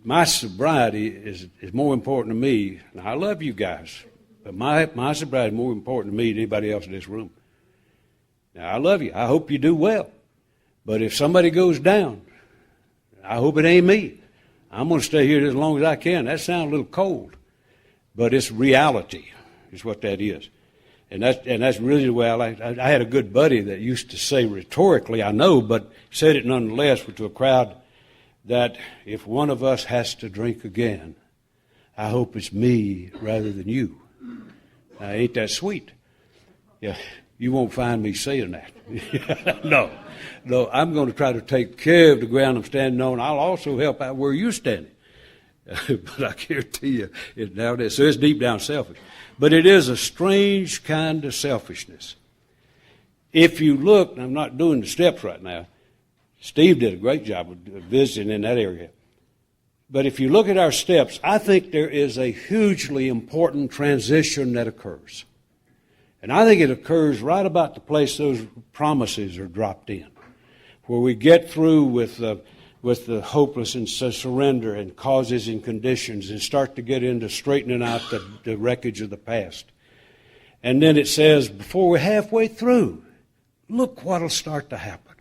My sobriety is more important to me. Now, I love you guys, but my sobriety is more important to me than anybody else in this room. Now, I love you. I hope you do well. But if somebody goes down, I hope it ain't me. I'm going to stay here as long as I can. That sounds a little cold, but it's reality is what that is. And that's really the way I like it. I had a good buddy that used to say rhetorically, I know, but said it nonetheless to a crowd, that if one of us has to drink again, I hope it's me rather than you. Now, ain't that sweet? Yeah. You won't find me saying that. No, I'm going to try to take care of the ground I'm standing on. I'll also help out where you're standing. But I guarantee you, nowadays, so it's deep down selfish. But it is a strange kind of selfishness. If you look, and I'm not doing the steps right now, Steve did a great job of visiting in that area. But if you look at our steps, I think there is a hugely important transition that occurs. And I think it occurs right about the place those promises are dropped in, where we get through with the hopeless and surrender and causes and conditions and start to get into straightening out the wreckage of the past. And then it says, before we're halfway through, look what'll start to happen.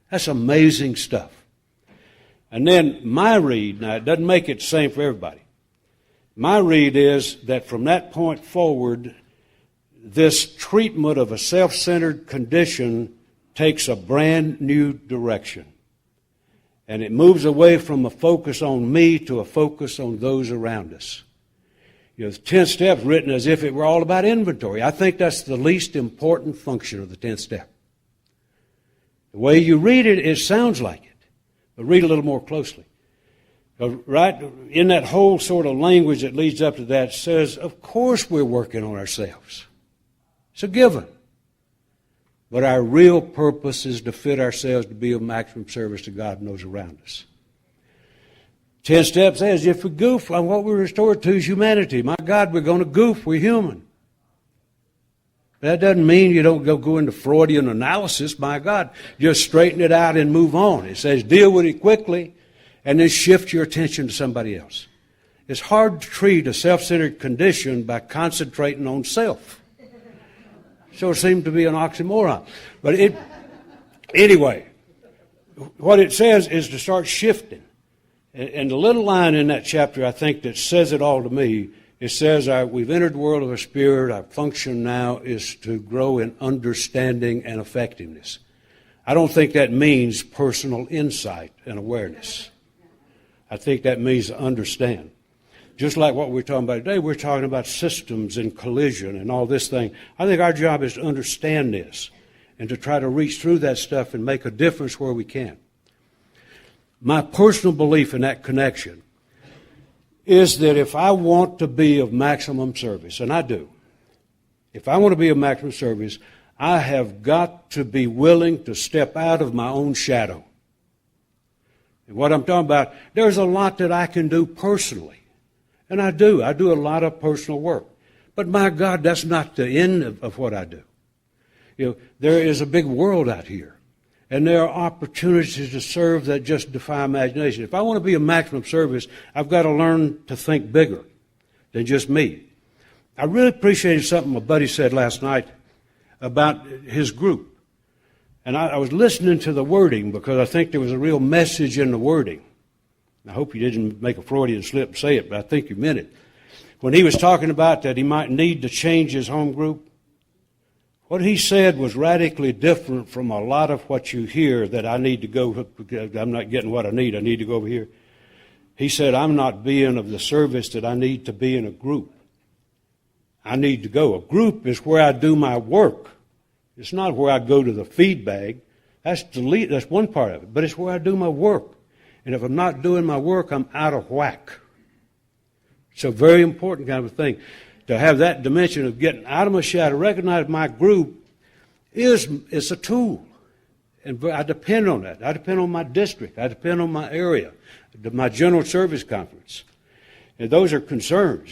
That's amazing stuff. And then my read, now it doesn't make it the same for everybody. My read is that from that point forward, this treatment of a self-centered condition takes a brand new direction. And it moves away from a focus on me to a focus on those around us. The 10 steps written as if it were all about inventory. I think that's the least important function of the 10th step. The way you read it, it sounds like it. But read a little more closely. Right in that whole sort of language that leads up to that, it says, of course we're working on ourselves. It's a given. But our real purpose is to fit ourselves to be of maximum service to God and those around us. 10 steps says, if we goof, what we're restored to is humanity. My God, we're going to goof. We're human. That doesn't mean you don't go into Freudian analysis. My God, just straighten it out and move on. It says deal with it quickly and then shift your attention to somebody else. It's hard to treat a self-centered condition by concentrating on self. So it seemed to be an oxymoron. But anyway, what it says is to start shifting. And the little line in that chapter, I think, that says it all to me, it says we've entered the world of the Spirit. Our function now is to grow in understanding and effectiveness. I don't think that means personal insight and awareness. I think that means to understand. just like what we're talking about today, we're talking about systems and collision and all this thing. I think our job is to understand this and to try to reach through that stuff and make a difference where we can. My personal belief in that connection is that if I want to be of maximum service, and I do, if I want to be of maximum service, I have got to be willing to step out of my own shadow. And what I'm talking about, there's a lot that I can do personally. And I do. I do a lot of personal work. But my God, that's not the end of what I do. You know, there is a big world out here. And there are opportunities to serve that just defy imagination. If I want to be of maximum service, I've got to learn to think bigger than just me. I really appreciated something my buddy said last night about his group. And I was listening to the wording because I think there was a real message in the wording. I hope you didn't make a Freudian slip and say it, but I think you meant it. When he was talking about that he might need to change his home group, what he said was radically different from a lot of what you hear that I need to go, I'm not getting what I need to go over here. He said, I'm not being of the service that I need to be in a group. I need to go. A group is where I do my work. It's not where I go to the feed bag. That's one part of it. But it's where I do my work. And if I'm not doing my work, I'm out of whack. It's a very important kind of thing. To have that dimension of getting out of my shadow, recognize my group is a tool. And I depend on that. I depend on my district. I depend on my area, my general service conference. And those are concerns.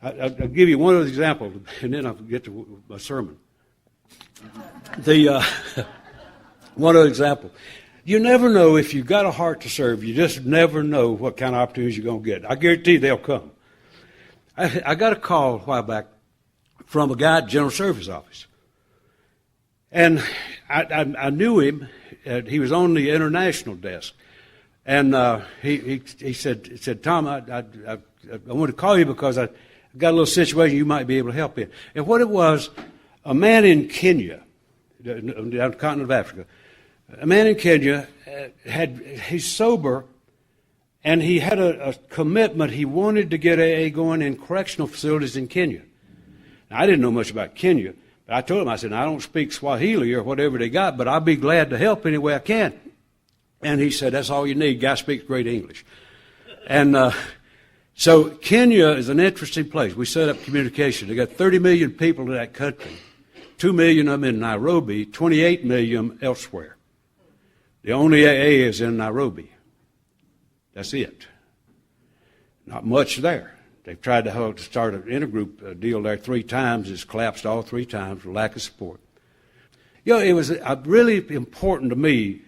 I'll give you one other example, and then I'll get to my sermon. One other example. You never know if you've got a heart to serve. You just never know what kind of opportunities you're going to get. I guarantee they'll come. I got a call a while back from a guy at General Service Office. And I knew him. He was on the international desk. And he said, Tom, I want to call you because I got a little situation you might be able to help in. And what it was, a man in Kenya, down the continent of Africa, a man in Kenya, he's sober, and he had a commitment. He wanted to get AA going in correctional facilities in Kenya. Now, I didn't know much about Kenya, but I told him, I said, I don't speak Swahili or whatever they got, but I'll be glad to help any way I can. And he said, that's all you need. Guy speaks great English. And so Kenya is an interesting place. We set up communication. They got 30 million people in that country. 2 million of them in Nairobi, 28 million elsewhere. The only AA is in Nairobi. That's it. Not much there. They've tried to start an intergroup deal there 3 times. It's collapsed all 3 times for lack of support. You know, it was really important to me.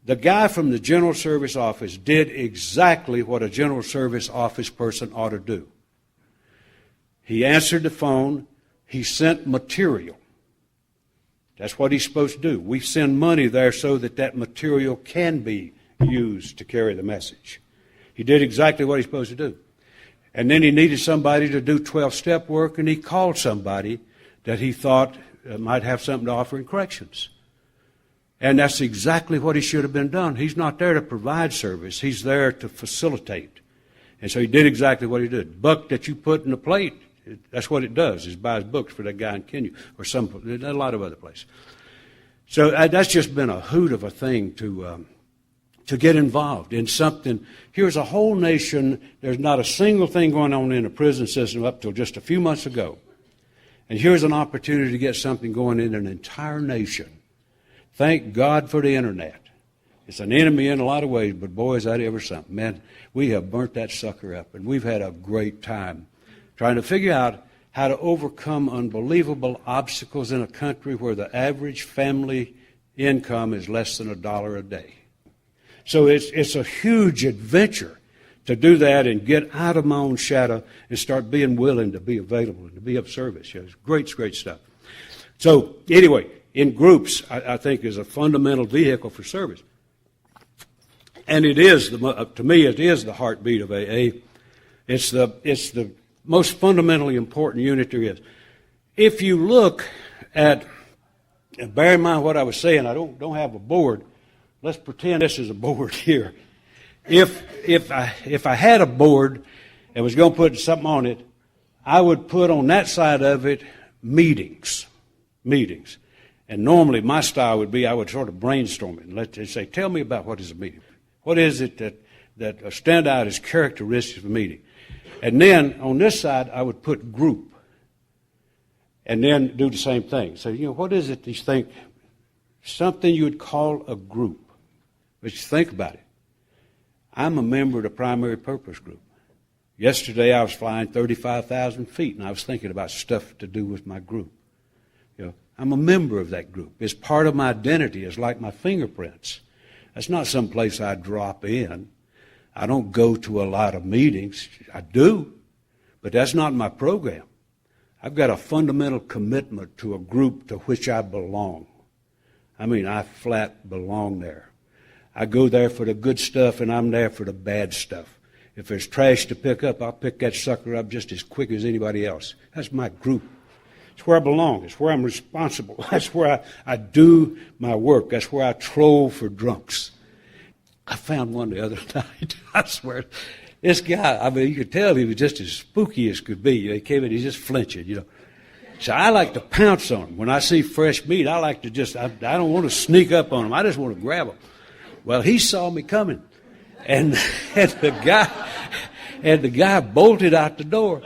The guy from the General Service Office did exactly what a General Service Office person ought to do. He answered the phone. He sent material. That's what he's supposed to do. We send money there so that that material can be used to carry the message. He did exactly what he's supposed to do. And then he needed somebody to do 12-step work, and he called somebody that he thought might have something to offer in corrections. And that's exactly what he should have been done. He's not there to provide service. He's there to facilitate. And so he did exactly what he did. Buck that you put in the plate, that's what it does, is buys books for that guy in Kenya or a lot of other places. So that's just been a hoot of a thing to get involved in something. Here's a whole nation. There's not a single thing going on in the prison system up till just a few months ago. And here's an opportunity to get something going in an entire nation. Thank God for the internet. It's an enemy in a lot of ways, but boy, is that ever something. Man, we have burnt that sucker up, and we've had a great time trying to figure out how to overcome unbelievable obstacles in a country where the average family income is less than $1 a day. So it's a huge adventure to do that and get out of my own shadow and start being willing to be available and to be of service. It's great stuff. So anyway, in groups, I think is a fundamental vehicle for service. And it is, to me, it is the heartbeat of AA. It's the most fundamentally important unit there is. If you look at, and bear in mind what I was saying, I don't have a board. Let's pretend this is a board here. If I had a board and was going to put something on it, I would put on that side of it meetings. And normally my style would be I would sort of brainstorm it and let them say, tell me about what is a meeting. What is it that stand out as characteristics of a meeting? And then on this side I would put group. And then do the same thing. So, what is it that you think, something you would call a group? But you think about it. I'm a member of the primary purpose group. Yesterday I was flying 35,000 feet, and I was thinking about stuff to do with my group. I'm a member of that group. It's part of my identity. It's like my fingerprints. That's not some place I drop in. I don't go to a lot of meetings. I do, but that's not my program. I've got a fundamental commitment to a group to which I belong. I flat belong there. I go there for the good stuff, and I'm there for the bad stuff. If there's trash to pick up, I'll pick that sucker up just as quick as anybody else. That's my group. It's where I belong. It's where I'm responsible. That's where I do my work. That's where I troll for drunks. I found one the other night. I swear. This guy, you could tell he was just as spooky as could be. He came in, he's just flinching, So I like to pounce on him. When I see fresh meat, I like to I don't want to sneak up on him. I just want to grab him. Well, he saw me coming. And the guy bolted out the door.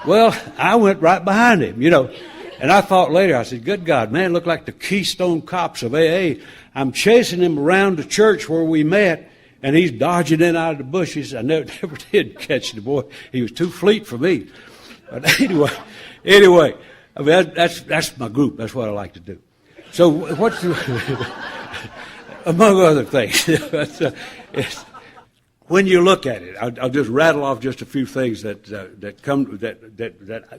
Well, I went right behind him, And I thought later, I said, good God, man, look like the Keystone Cops of AA. I'm chasing him around the church where we met, and he's dodging in out of the bushes. I never did catch the boy. He was too fleet for me. But anyway, that's my group. That's what I like to do. So among other things, when you look at it, I'll just rattle off just a few things that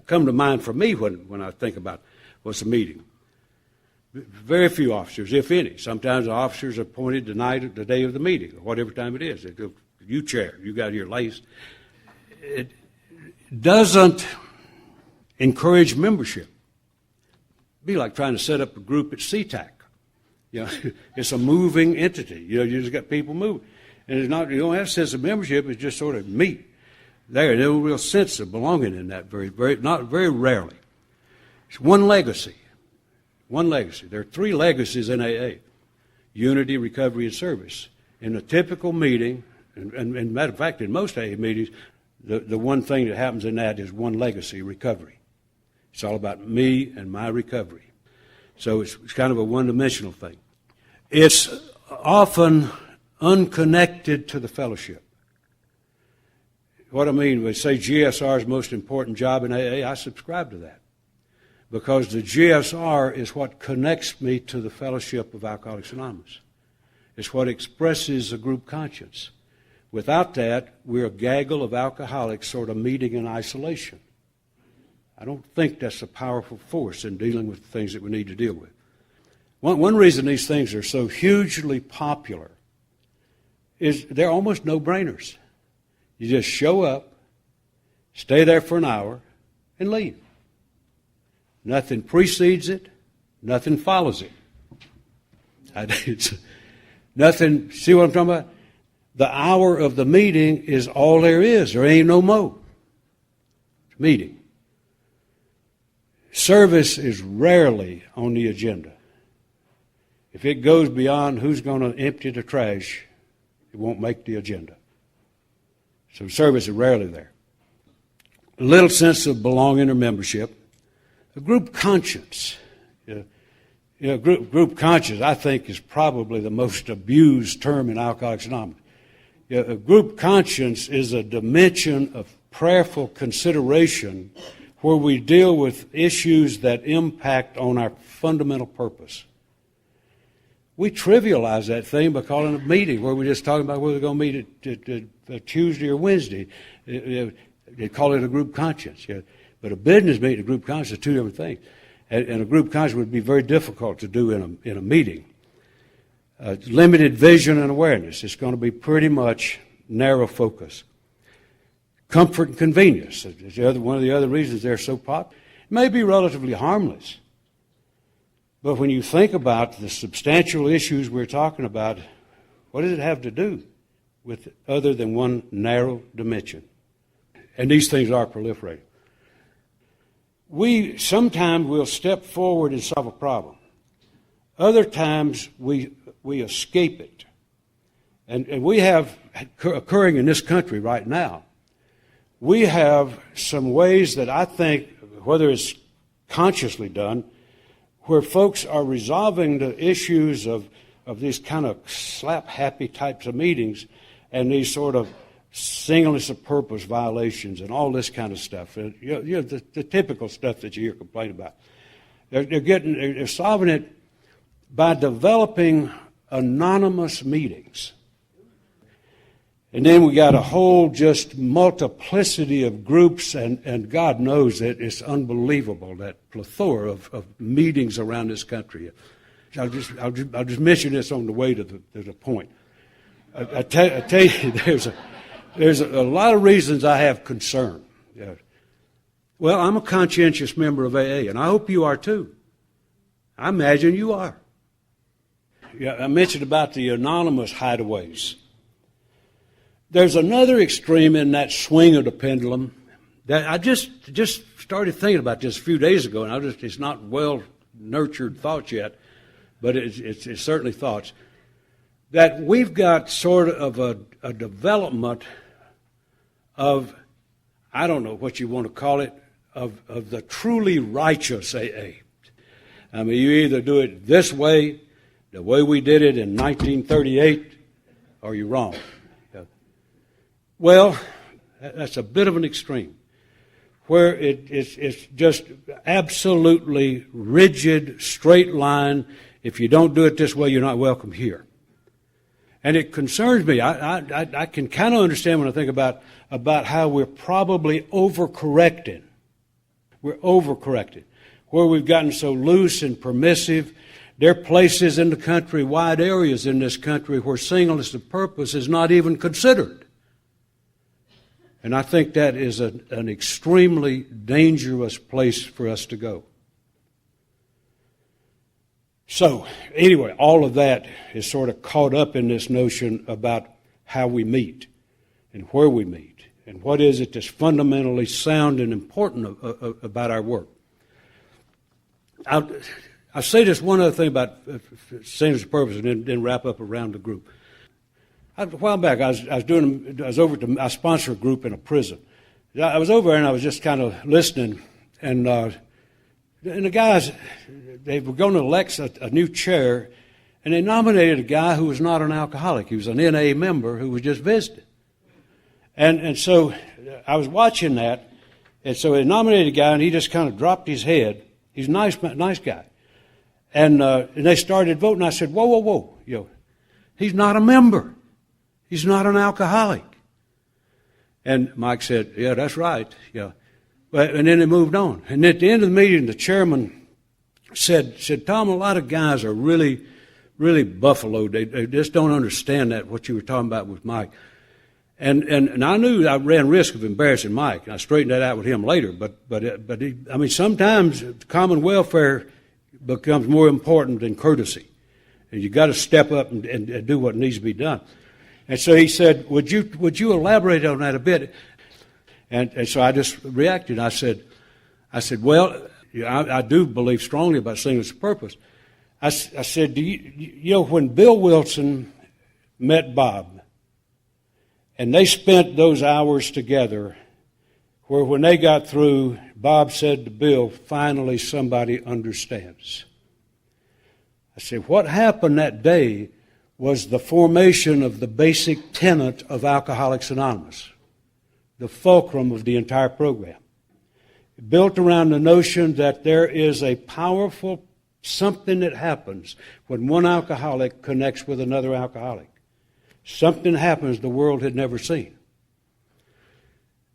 come to mind for me when I think about what's a meeting. Very few officers, if any. Sometimes the officers are appointed the day of the meeting, or whatever time it is. You chair, you got your lace. It doesn't encourage membership. It'd be like trying to set up a group at CTAC. It's a moving entity. You just got people moving. And you don't have a sense of membership, it's just sort of meat. There's no real sense of belonging in that, not very rarely. It's one legacy. There are three legacies in AA: unity, recovery, and service. In a typical meeting, and matter of fact, in most AA meetings, the one thing that happens in that is one legacy: recovery. It's all about me and my recovery. So it's kind of a one-dimensional thing. It's often unconnected to the fellowship. What I mean, we say GSR's most important job in AA, I subscribe to that. Because the GSR is what connects me to the fellowship of Alcoholics Anonymous. It's what expresses a group conscience. Without that, we're a gaggle of alcoholics sort of meeting in isolation. I don't think that's a powerful force in dealing with the things that we need to deal with. One reason these things are so hugely popular is they're almost no-brainers. You just show up, stay there for an hour, and leave. Nothing precedes it, nothing follows it. Nothing, see what I'm talking about? The hour of the meeting is all there is. There ain't no more. It's meeting. Service is rarely on the agenda. If it goes beyond who's going to empty the trash, it won't make the agenda. So service is rarely there. A little sense of belonging or membership. A group conscience. Group conscience, I think, is probably the most abused term in Alcoholics Anonymous. A group conscience is a dimension of prayerful consideration where we deal with issues that impact on our fundamental purpose. We trivialize that thing by calling it a meeting where we're just talking about whether we're going to meet at Tuesday or Wednesday. They call it a group conscience. But a business meeting and a group conscience are two different things. And a group conscience would be very difficult to do in a meeting. Limited vision and awareness. It's going to be pretty much narrow focus. Comfort and convenience. One of the other reasons they're so popular. It may be relatively harmless. But when you think about the substantial issues we're talking about, what does it have to do with other than one narrow dimension? And these things are proliferating. We sometimes will step forward and solve a problem. Other times we escape it. And we have, occurring in this country right now, we have some ways that I think, whether it's consciously done, where folks are resolving the issues of these kind of slap-happy types of meetings and these sort of singleness of purpose violations and all this kind of stuff. The typical stuff that you hear complain about. They're solving it by developing anonymous meetings. And then we got a whole just multiplicity of groups, and God knows that it's unbelievable, that plethora of meetings around this country. I'll just mention this on the way to the point. I tell you, there's a lot of reasons I have concern. Well, I'm a conscientious member of AA, and I hope you are too. I imagine you are. I mentioned about the anonymous hideaways. There's another extreme in that swing of the pendulum that I just started thinking about this a few days ago, and it's not well-nurtured thoughts yet, but it's certainly thoughts, that we've got sort of a development of, I don't know what you want to call it, of the truly righteous AA. I mean, you either do it this way, the way we did it in 1938, or you're wrong. Well, that's a bit of an extreme, where it's just absolutely rigid, straight line. If you don't do it this way, you're not welcome here. And it concerns me. I can kind of understand when I think about how we're probably overcorrecting. We're overcorrecting, where we've gotten so loose and permissive. There are places in the country, wide areas in this country, where singleness of purpose is not even considered. And I think that is an extremely dangerous place for us to go. So, anyway, all of that is sort of caught up in this notion about how we meet and where we meet and what is it that's fundamentally sound and important about our work. I'll say just one other thing about singleness of purpose and then wrap up around the group. A while back, I sponsor a group in a prison. I was over there and I was just kind of listening, and the guys, they were going to elect a new chair, and they nominated a guy who was not an alcoholic. He was an NA member who was just visiting. And so I was watching that, and so they nominated a guy, and he just kind of dropped his head. He's a nice guy. And they started voting. I said, whoa. He's not a member. He's not an alcoholic. And Mike said, yeah, that's right. Yeah. And then they moved on. And at the end of the meeting, the chairman said, Tom, a lot of guys are really, really buffaloed. They just don't understand that, what you were talking about with Mike. And I knew I ran risk of embarrassing Mike, and I straightened that out with him later. But sometimes common welfare becomes more important than courtesy. And you got to step up and do what needs to be done. And so he said, would you elaborate on that a bit? And so I just reacted. I said, well, I do believe strongly about singleness of purpose. I said, when Bill Wilson met Bob, and they spent those hours together, where when they got through, Bob said to Bill, finally somebody understands. I said, what happened that day was the formation of the basic tenet of Alcoholics Anonymous, the fulcrum of the entire program. Built around the notion that there is a powerful something that happens when one alcoholic connects with another alcoholic. Something happens the world had never seen.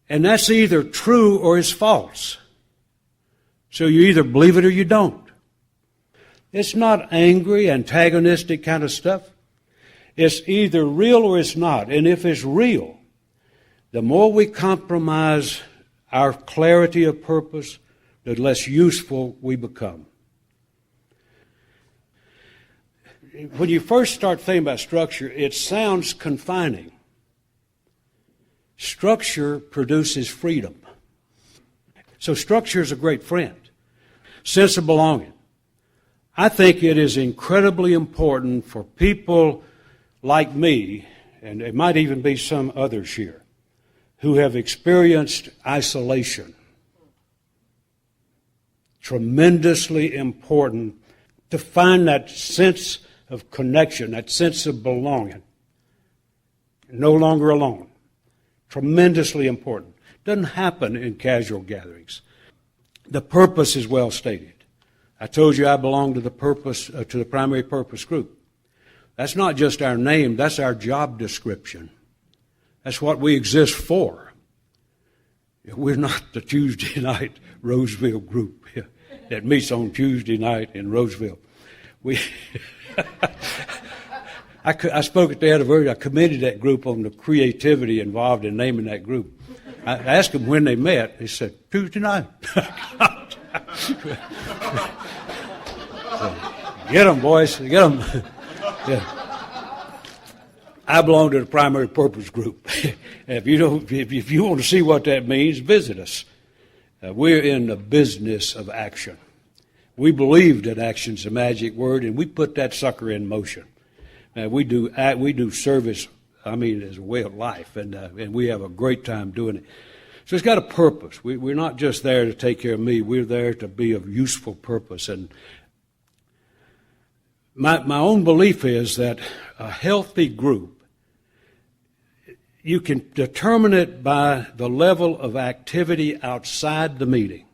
And that's either true or it's false. So you either believe it or you don't. It's not angry, antagonistic kind of stuff. It's either real or it's not. And if it's real, the more we compromise our clarity of purpose, the less useful we become. When you first start thinking about structure, it sounds confining. Structure produces freedom. So structure is a great friend. Sense of belonging. I think it is incredibly important for people like me, and it might even be some others here, who have experienced isolation. Tremendously important to find that sense of connection, that sense of belonging. No longer alone. Tremendously important. Doesn't happen in casual gatherings. The purpose is well stated. I told you I belong to the primary purpose group. That's not just our name, that's our job description. That's what we exist for. We're not the Tuesday night Roseville group that meets on Tuesday night in Roseville. I spoke at the anniversary. I commended that group on the creativity involved in naming that group. I asked them when they met. They said, Tuesday night. So, get them, boys. Get them. Yeah. I belong to the primary purpose group. If you want to see what that means, visit us. We're in the business of action. We believe that action's a magic word, and we put that sucker in motion. We do service, as a way of life, and we have a great time doing it. So it's got a purpose. We're not just there to take care of me. We're there to be of useful purpose. And my own belief is that a healthy group, you can determine it by the level of activity outside the meeting.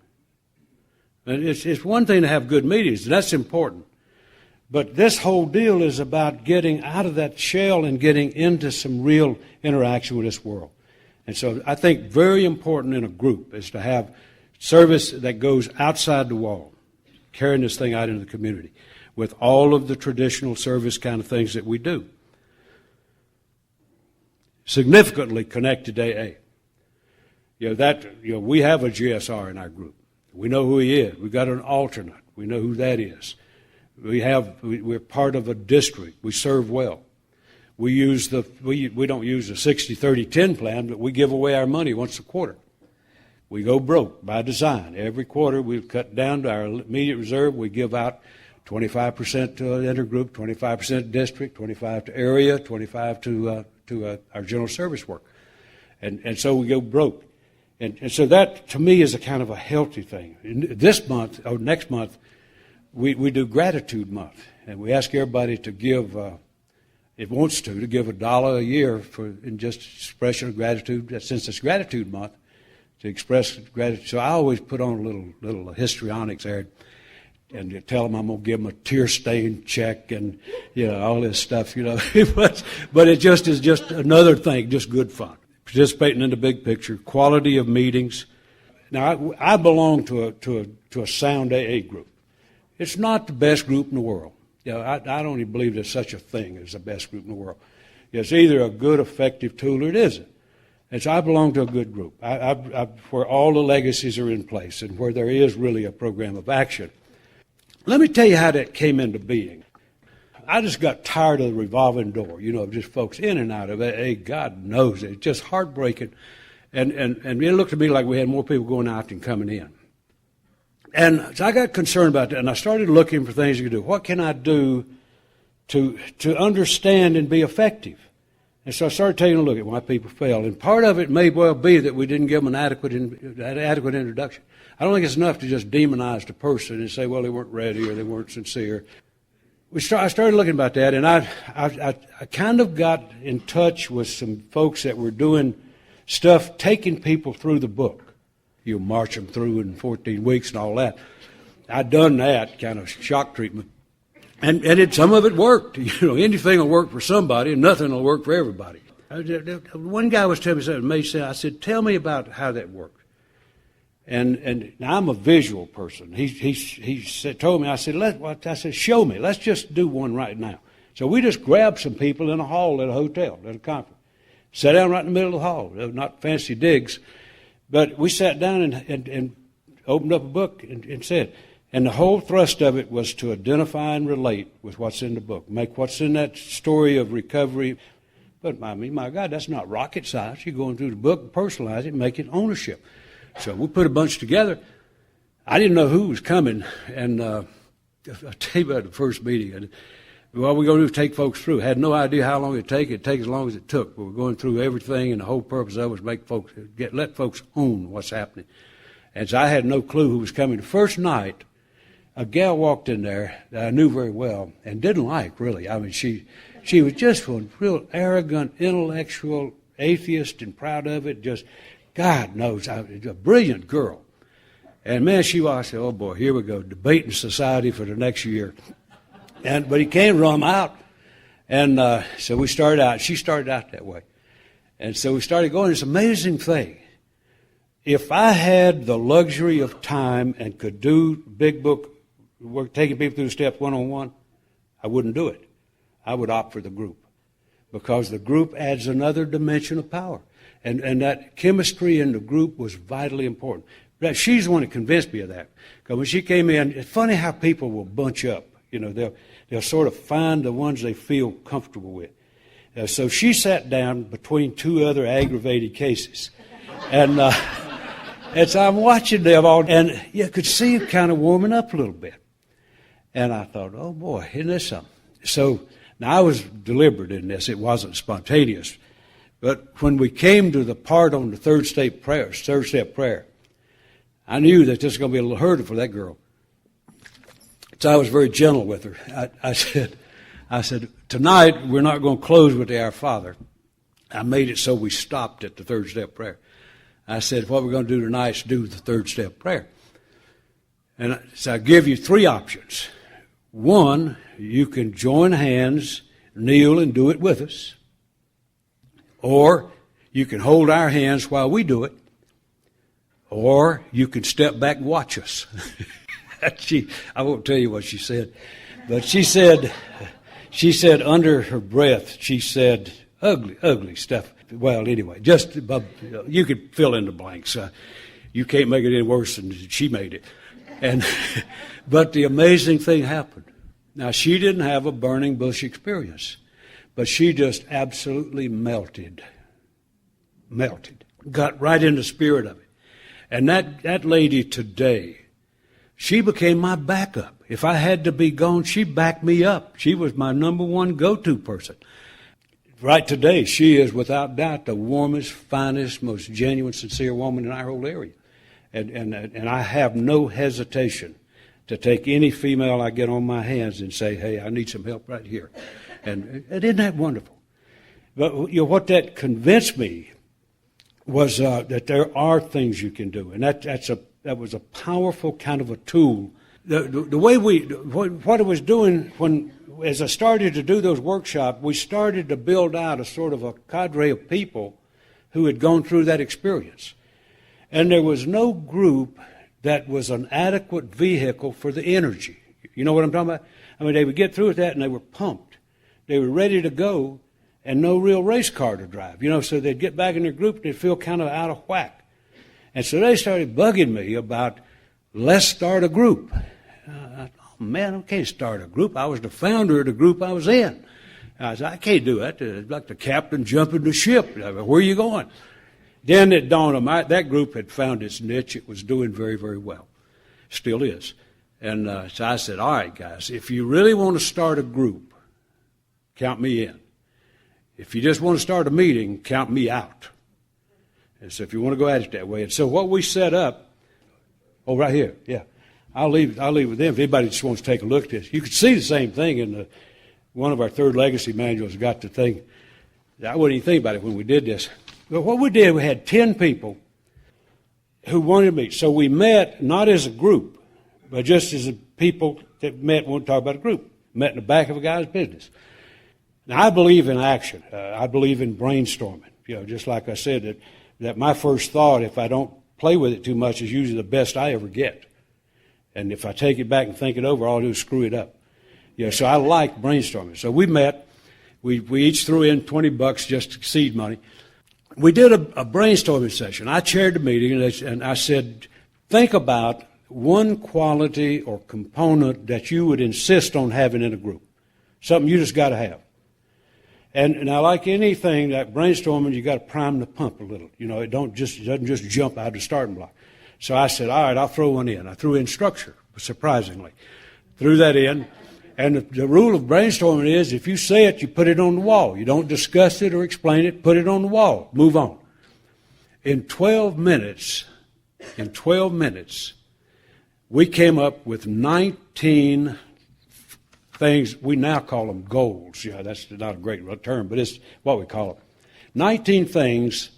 And it's one thing to have good meetings, and that's important. But this whole deal is about getting out of that shell and getting into some real interaction with this world. And so I think very important in a group is to have service that goes outside the wall, carrying this thing out into the community with all of the traditional service kind of things that we do. Significantly connected to AA. We have a GSR in our group. We know who he is. We've got an alternate. We know who that is. We're part of a district. We serve well. We don't use the 60-30-10 plan, but we give away our money once a quarter. We go broke by design. Every quarter we cut down to our immediate reserve. We give out 25% to an intergroup, 25% to district, 25% to area, 25% to our general service work. And so we go broke. And so that, to me, is a kind of a healthy thing. This month, or next month, we do Gratitude Month. And we ask everybody to give, if wants to give $1 a year in just expression of gratitude, since it's Gratitude Month, to express gratitude. So I always put on a little histrionics there and tell them I'm going to give them a tear-stained check and, all this stuff, but it just is just another thing, just good fun. Participating in the big picture, quality of meetings. Now, I belong to a sound AA group. It's not the best group in the world. I don't even believe there's such a thing as the best group in the world. It's either a good, effective tool or it isn't. And so I belong to a good group where all the legacies are in place and where there is really a program of action. Let me tell you how that came into being. I just got tired of the revolving door, of just folks in and out of it. Hey, God knows it. It's just heartbreaking. And it looked to me like we had more people going out than coming in. And so I got concerned about that, and I started looking for things to do. What can I do to understand and be effective? And so I started taking a look at why people fail. And part of it may well be that we didn't give them an adequate introduction. I don't think it's enough to just demonize the person and say, well, they weren't ready or they weren't sincere. I started looking about that, and I kind of got in touch with some folks that were doing stuff, taking people through the book. You march them through in 14 weeks and all that. I'd done that kind of shock treatment. And some of it worked. Anything will work for somebody and nothing will work for everybody. One guy was telling me something amazing. I said, tell me about how that worked. And now I'm a visual person. He told me, I said, show me. Let's just do one right now. So we just grabbed some people in a hall at a hotel, at a conference. Sat down right in the middle of the hall. Not fancy digs. But we sat down and opened up a book and said, and the whole thrust of it was to identify and relate with what's in the book. Make what's in that story of recovery But I mean, my God, that's not rocket science. You're going through the book, personalize it, make it ownership. So we put a bunch together. I didn't know who was coming, and I'll tell you about the first meeting. And what we're going to do is take folks through. Had no idea how long it'd take. It'd take as long as it took. But we're going through everything, and the whole purpose of it was make folks let folks own what's happening. And so I had no clue who was coming. The first night, a gal walked in there that I knew very well and didn't like, really. I mean, she was just one real arrogant, intellectual, atheist and proud of it. Just, God knows, a brilliant girl. And man, I said, oh boy, here we go, debating society for the next year. But he came to run out. And so we started out. She started out that way. And so we started going. It's an amazing thing. If I had the luxury of time and could do big book work, taking people through the steps one-on-one, I wouldn't do it. I would opt for the group, because the group adds another dimension of power. And that chemistry in the group was vitally important. She's the one that convinced me of that. Because when she came in, it's funny how people will bunch up. You know, they'll sort of find the ones they feel comfortable with. So she sat down between two other aggravated cases. And so I'm watching them all, and you could see it kind of warming up a little bit. And I thought, oh boy, isn't this something? So now I was deliberate in this. It wasn't spontaneous. But when we came to the part on the third step prayer, I knew that this was going to be a little hurdle for that girl. So I was very gentle with her. I said, tonight we're not going to close with the Our Father. I made it so we stopped at the third step prayer. I said, what we're going to do tonight is do the third step prayer. And so I give you three options. One, you can join hands, kneel, and do it with us. Or you can hold our hands while we do it. Or you can step back and watch us. I won't tell you what she said. But she said under her breath, she said, ugly stuff. Well, anyway, just you could fill in the blanks. You can't make it any worse than she made it. But the amazing thing happened. Now, she didn't have a burning bush experience, but she just absolutely melted, got right in the spirit of it. And that lady today, she became my backup. If I had to be gone, she backed me up. She was my number one go-to person. Right today, she is without doubt the warmest, finest, most genuine, sincere woman in our whole area. And I have no hesitation to take any female I get on my hands and say, hey, I need some help right here. And isn't that wonderful? But what that convinced me was that there are things you can do. And that was a powerful kind of a tool. The way what I was doing as I started to do those workshops, we started to build out a sort of a cadre of people who had gone through that experience. And there was no group that was an adequate vehicle for the energy. You know what I'm talking about? I mean, they would get through with that and they were pumped. They were ready to go and no real race car to drive. You know, so they'd get back in their group and they'd feel kind of out of whack. And so they started bugging me about, let's start a group. Oh, man, I can't start a group. I was the founder of the group I was in. I said, I can't do that. It's like the captain jumping the ship. Where are you going? Then it dawned on me, that group had found its niche. It was doing very, very well. Still is. And so I said, all right, guys, if you really want to start a group, count me in. If you just want to start a meeting, count me out. And so if you want to go at it that way. And so what we set up, right here, yeah. I'll leave with them. If anybody just wants to take a look at this, you can see the same thing in one of our third legacy manuals. Got the thing. I wouldn't even think about it when we did this. But what we did, we had 10 people who wanted to meet. So we met not as a group, but just as people that met and wanted to talk about a group. Met in the back of a guy's business. Now, I believe in action. I believe in brainstorming. You know, just like I said, that my first thought, if I don't play with it too much, is usually the best I ever get. And if I take it back and think it over, all I do is screw it up. Yeah, so I like brainstorming. So we met. We each threw in $20 just seed money. We did a brainstorming session. I chaired the meeting, and I said, think about one quality or component that you would insist on having in a group, something you just got to have. And now, like anything, that brainstorming, you got to prime the pump a little. You know, it doesn't just jump out of the starting block. So I said, all right, I'll throw one in. I threw in structure, surprisingly. Threw that in. And the rule of brainstorming is if you say it, you put it on the wall. You don't discuss it or explain it. Put it on the wall. Move on. In 12 minutes, we came up with 19 things. We now call them goals. Yeah, that's not a great term, but it's what we call them. 19 things,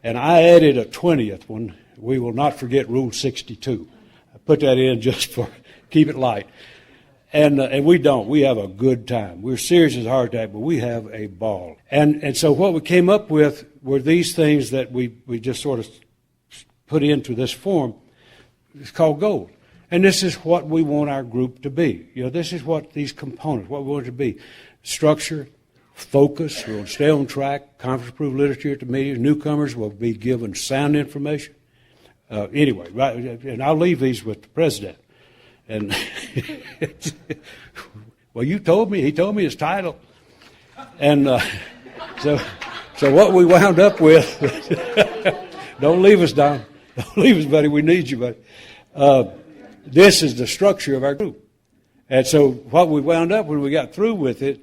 and I added a 20th one. We will not forget Rule 62. I put that in just for keep it light. And we don't. We have a good time. We're serious as a heart attack, but we have a ball. And so what we came up with were these things that we just sort of put into this form. It's called goals. And this is what we want our group to be. You know, this is what these components, what we want it to be. Structure, focus, we'll stay on track, conference-approved literature at the meetings. Newcomers will be given sound information. Anyway, right, and I'll leave these with the president. And well, he told me his title. And so what we wound up with, don't leave us, Don. Don't leave us, buddy. We need you, buddy. This is the structure of our group. And so what we wound up when we got through with it,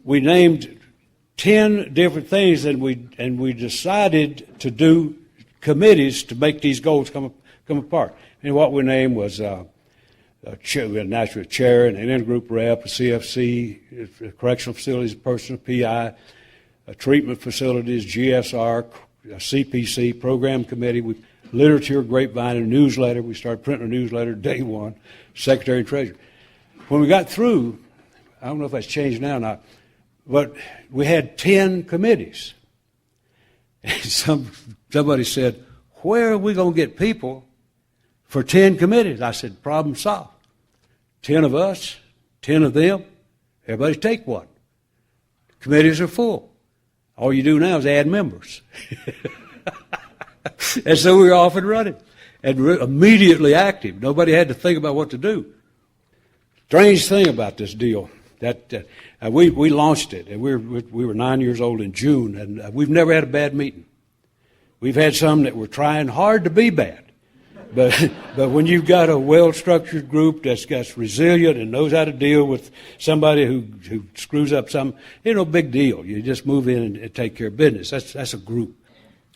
we named 10 different things, and we decided to do committees to make these goals come apart. And what we named was we had naturally a chair and an intergroup rep, a CFC, a correctional facilities, a personal PI, a treatment facilities, GSR, a CPC, program committee, literature, grapevine, and newsletter. We started printing a newsletter day one, secretary and treasurer. When we got through, I don't know if that's changed now or not, but we had 10 committees. And somebody said, where are we going to get people for 10 committees? I said, problem solved. 10 of us, 10 of them, everybody take one. Committees are full. All you do now is add members. And so we were off and running and immediately active. Nobody had to think about what to do. Strange thing about this deal, that we launched it, and we were 9 years old in June, and we've never had a bad meeting. We've had some that were trying hard to be bad. But when you've got a well-structured group that's resilient and knows how to deal with somebody who screws up something, it's no big deal. You just move in and take care of business. That's a group.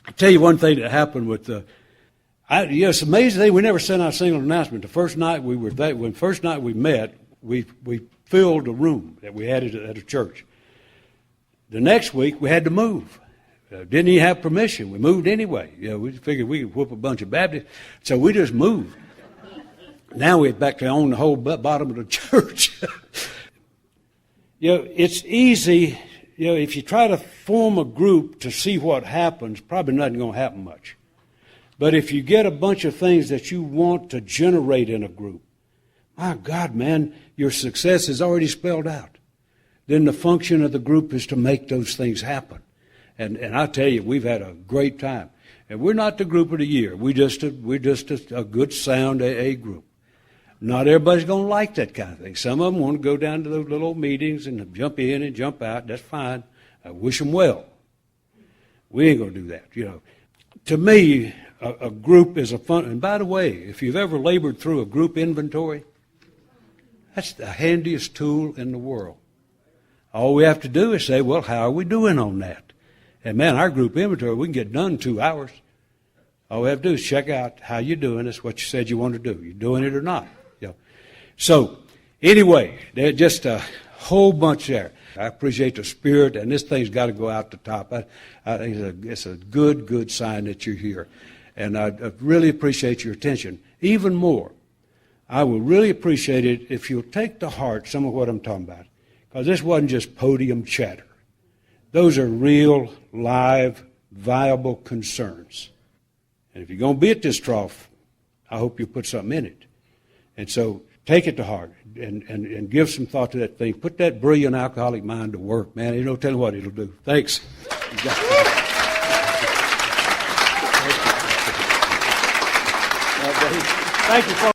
I'll tell you one thing that happened with it's an amazing thing. We never sent out a single announcement. The first night we met, we filled a room that we had at a church. The next week we had to move. Didn't even have permission. We moved anyway. We figured we could whoop a bunch of Baptists, so we just moved. Now we're back to own the whole bottom of the church. It's easy. If you try to form a group to see what happens, probably nothing going to happen much. But if you get a bunch of things that you want to generate in a group, my God, man, your success is already spelled out. Then the function of the group is to make those things happen. And I tell you, we've had a great time. And we're not the group of the year. We're just a good sound AA group. Not everybody's going to like that kind of thing. Some of them want to go down to those little old meetings and jump in and jump out. That's fine. I wish them well. We ain't going to do that. To me, a group is a fun. And by the way, if you've ever labored through a group inventory, that's the handiest tool in the world. All we have to do is say, well, how are we doing on that? And man, our group inventory, we can get done in 2 hours. All we have to do is check out how you're doing. That's what you said you want to do. You doing it or not? So anyway, there's just a whole bunch there. I appreciate the spirit, and this thing's got to go out the top. I think it's a good sign that you're here. And I really appreciate your attention. Even more, I will really appreciate it if you'll take to heart some of what I'm talking about. Because this wasn't just podium chatter. Those are real, live, viable concerns. And if you're going to be at this trough, I hope you put something in it. And so take it to heart and give some thought to that thing. Put that brilliant alcoholic mind to work, man. You don't tell me what it'll do. Thanks. Thank you.